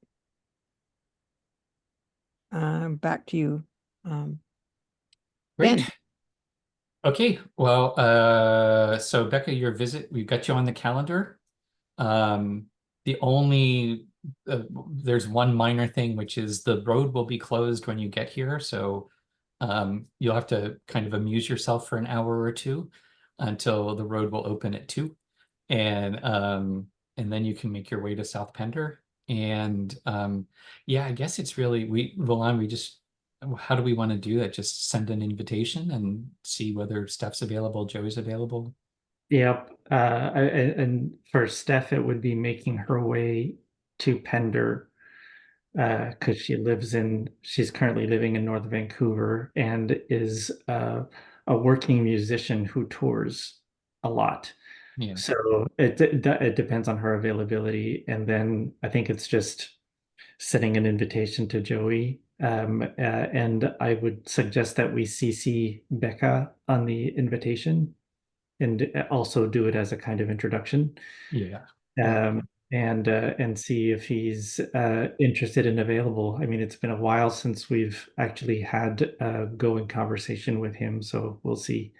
Back to you. Ben. Great. Okay, well, so Becca, your visit, we've got you on the calendar. The only there's one minor thing, which is the road will be closed when you get here, so you'll have to kind of amuse yourself for an hour or two until the road will open at 2. And then you can make your way to South Pender. And yeah, I guess it's really Roland, we just how do we want to do that? Just send an invitation and see whether Steph's available, Joey's available. Yep. And for Steph, it would be making her way to Pender because she's currently living in North Vancouver and is a working musician who tours a lot. Yeah. So it depends on her availability. And then I think it's just sending an invitation to Joey. And I would suggest that we CC Becca on the invitation and also do it as a kind of introduction. Yeah. And see if he's interested and available. I mean, it's been a while since we've actually had a going conversation with him, so we'll see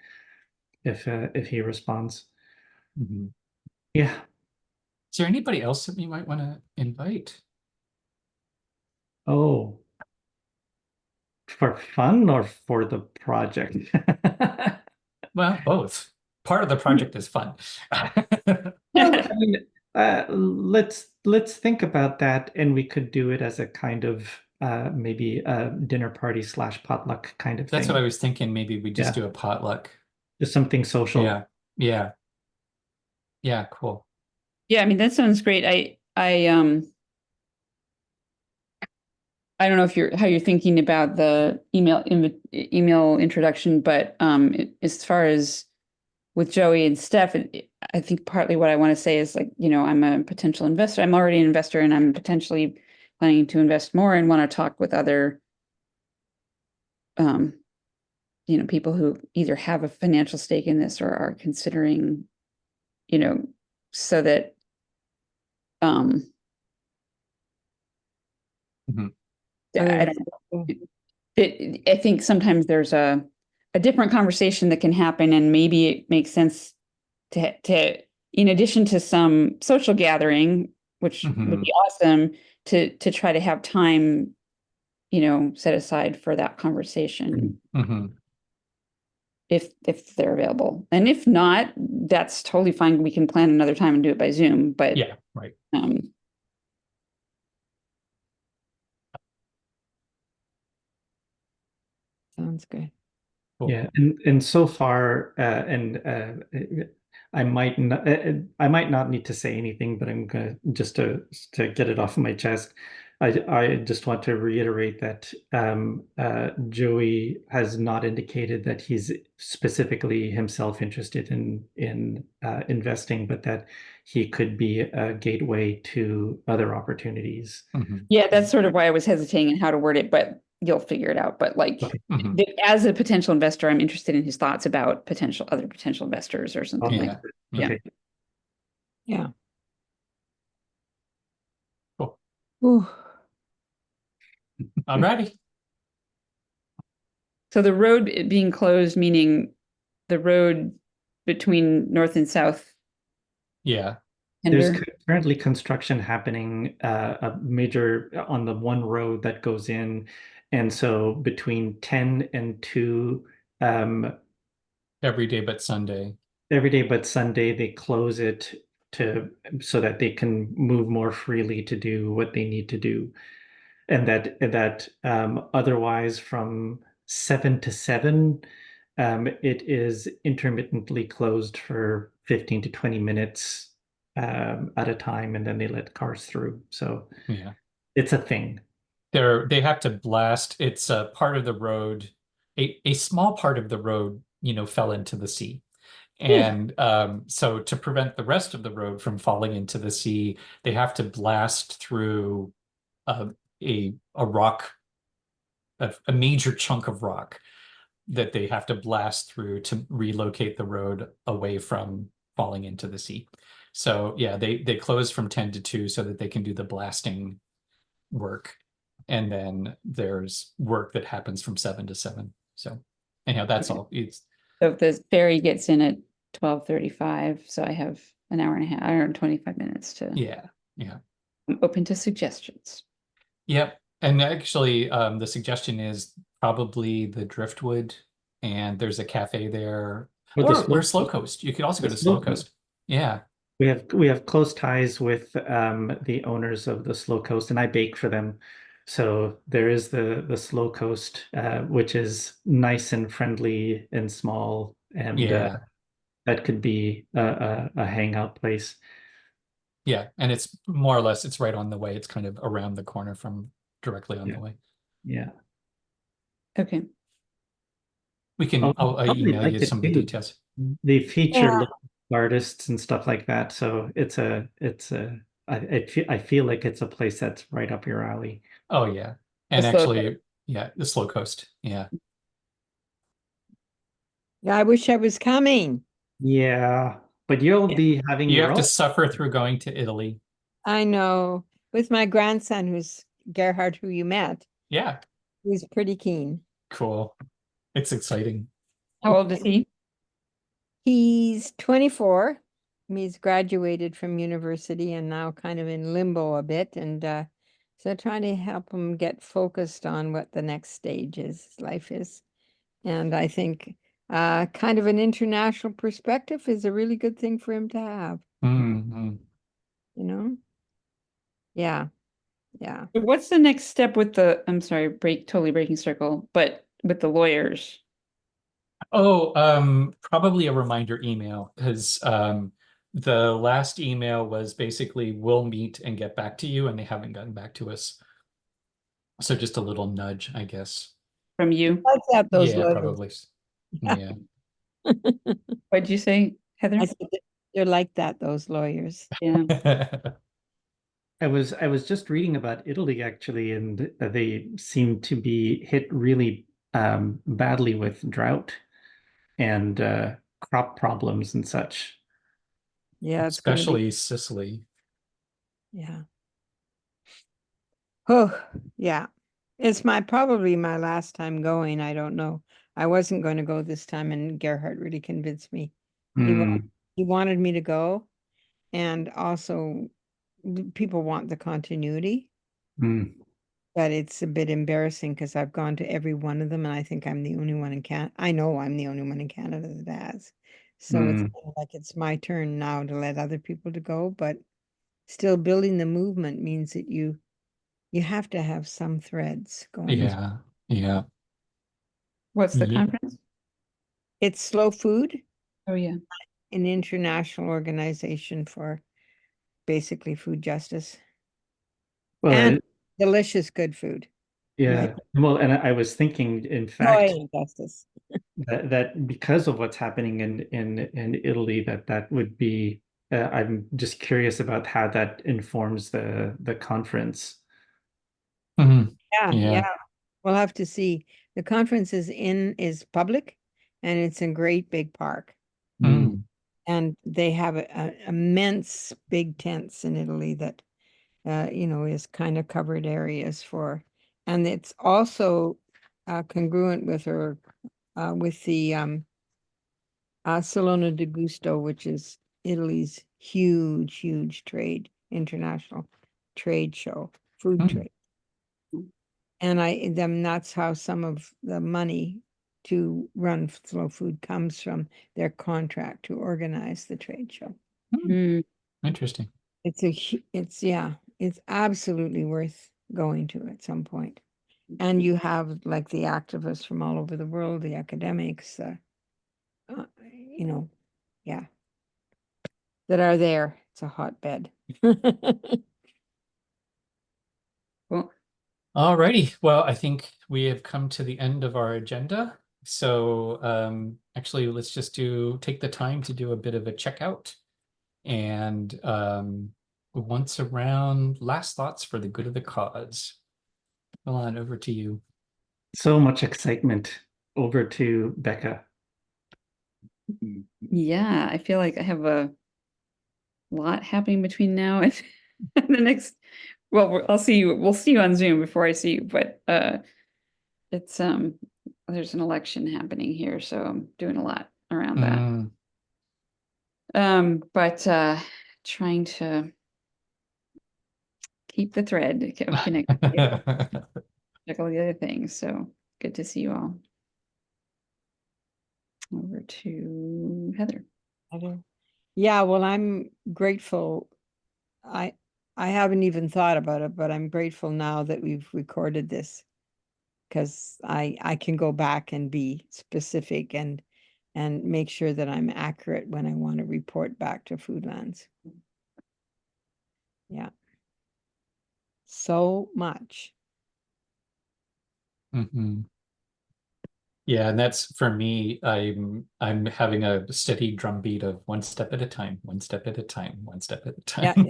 if he responds. Mhm. Yeah. Is there anybody else that you might want to invite? Oh, for fun or for the project? Well, both. Part of the project is fun. Well, I mean, let's think about that, and we could do it as a kind of maybe a dinner party / potluck kind of That's thing. what I was thinking. Maybe we just Yeah. do a potluck. Just something social. Yeah. Yeah. Yeah, cool. Yeah, I mean, that sounds great. I don't know if how you're thinking about the email introduction, but as far as with Joey and Steph, I think partly what I want to say is like, I'm a potential investor. I'm already an investor and I'm potentially planning to invest more and want to talk with other people who either have a financial stake in this or are considering, so that Mhm. I don't I think sometimes there's a different conversation that can happen, and maybe it makes sense to in addition to some social gathering, which would be awesome, to try to have time, set aside for that conversation if they're available. And if not, that's totally fine. We can plan another time and do it by Zoom, but Yeah, right. Sounds good. Cool. Yeah, and so far, I might not need to say anything, but I'm gonna just to get it off my chest. I just want to reiterate that Joey has not indicated that he's specifically himself interested in investing, but that he could be a gateway to other opportunities. Yeah, that's sort of why I was hesitating and how to word it, but you'll figure it out. But like, as a potential investor, I'm interested in his thoughts about other potential investors or something like that. Yeah. Okay. Yeah. Cool. Ooh. I'm ready. So the road being closed, meaning the road between north and south. Yeah. There's currently construction happening, a major on the one road that goes in, and so between 10 and 2, every day but Sunday. Every day but Sunday, they close it so that they can move more freely to do what they need to do, and that otherwise from 7 to 7, it is intermittently closed for 15 to 20 minutes. At a time, and then they let cars through. So yeah, it's a thing. They have to blast. It's a part of the road. A small part of the road, fell into the sea. And so to prevent the rest of the road from falling into the sea, they have to blast through a rock, a major chunk of rock that they have to blast through to relocate the road away from falling into the sea. So yeah, they close from 10 to 2 so that they can do the blasting work. And then there's work that happens from 7 to 7. So anyhow, that's all. It's So if the ferry gets in at 12:35, so I have an hour and a half, hour and 25 minutes to. yeah. I'm open to suggestions. Yep. And actually, the suggestion is probably the Driftwood, and there's a cafe there. Or Slow Coast. You could also go to Slow Coast. Yeah. We have close ties with the owners of the Slow Coast, and I bake for them. So there is the Slow Coast, which is nice and friendly and small, and Yeah. that could be a hangout place. Yeah. And it's more or less, it's right on the way. It's kind of around the corner from directly on the way. Yeah. Okay. We can, Oh, I'll probably email like you it some of the too. details. They feature Yeah. local artists and stuff like that. So I feel like it's a place that's right up your alley. Oh, yeah. And The Slow actually, yeah, the Slow Coast. Yeah. Yeah, I wish I was coming. Yeah, but you'll be having You your have to own. suffer through going to Italy. I know. With my grandson, who's Gerhard, who you met, Yeah. who's pretty keen. Cool. It's exciting. How old is he? He's 24. He's graduated from university and now kind of in limbo a bit. And so trying to help him get focused on what the next stage is, life is. And I think kind of an international perspective is a really good thing for him to have, Mhm. you know? Yeah. Yeah. What's the next step with the, I'm sorry, totally breaking circle, but with the lawyers? Oh, probably a reminder email because the last email was basically we'll meet and get back to you, and they haven't gotten back to us. So just a little nudge, I guess. From you? Like that, those Yeah, lawyers. probably. Yeah. What'd you say, Heather? I said they're like that, those lawyers. Yeah. I was just reading about Italy actually, and they seem to be hit really badly with drought and crop problems and such. Yeah, it's going to be. Especially Sicily. Yeah. Oh, yeah. It's probably my last time going. I don't know. I wasn't going to go this time, and Gerhard really convinced me. Mm, He wanted me to go, and also people want the continuity, mm, but it's a bit embarrassing because I've gone to every one of them, and I think I'm the only one in Canada. I know I'm the only one in Canada that has. So it's mm. kind of like it's my turn now to let other people to go, but still building the movement means that you have to have some threads going. Yeah. Yeah. What's the Yeah. conference? It's Slow Food, Oh, yeah. an international organization for basically food justice Well, and delicious good food. yeah. Well, and I was thinking, in Joy fact, and justice. that because of what's happening in Italy, that would be. I'm just curious about how that informs the conference. Mhm. Yeah, Yeah. yeah. We'll have to see. The conference is public and it's in great big park. Mm. And they have immense big tents in Italy that is kind of covered areas for, and it's also congruent with the Salone di Gusto, which is Italy's huge international trade show, food Mm. trade. And that's how some of the money to run Slow Food comes from their contract to organize the trade show. Mm. Interesting. It's absolutely worth going to at some point. And you have like the activists from all over the world, the academics, yeah, that are there. It's a hotbed. Well, Alrighty. Well, I think we have come to the end of our agenda. So actually, let's just take the time to do a bit of a checkout. And once around, last thoughts for the good of the cause. Milan, over to you. So much excitement. Over to Becca. Yeah, I feel like I have a lot happening between now and the next. Well, I'll see you. We'll see you on Zoom before I see you, but it's there's an election happening here, so I'm doing a lot around that. But trying to keep the thread of connected, check all the other things. So good to see you all. Over to Heather. Yeah, well, I'm grateful. I haven't even thought about it, but I'm grateful now that we've recorded this because I can go back and be specific and make sure that I'm accurate when I want to report back to Foodlands. Yeah. So much. Yeah, and that's for me, I'm having a steady drumbeat of one step at a time, one step at a time, one step at a time.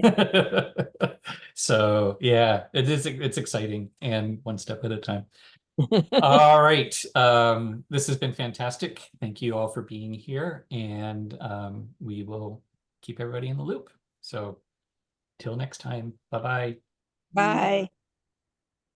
So yeah, it's exciting and one step at a time. All right. This has been fantastic. Thank you all for being here, and we will keep everybody in the loop. So till next time, bye-bye. Bye.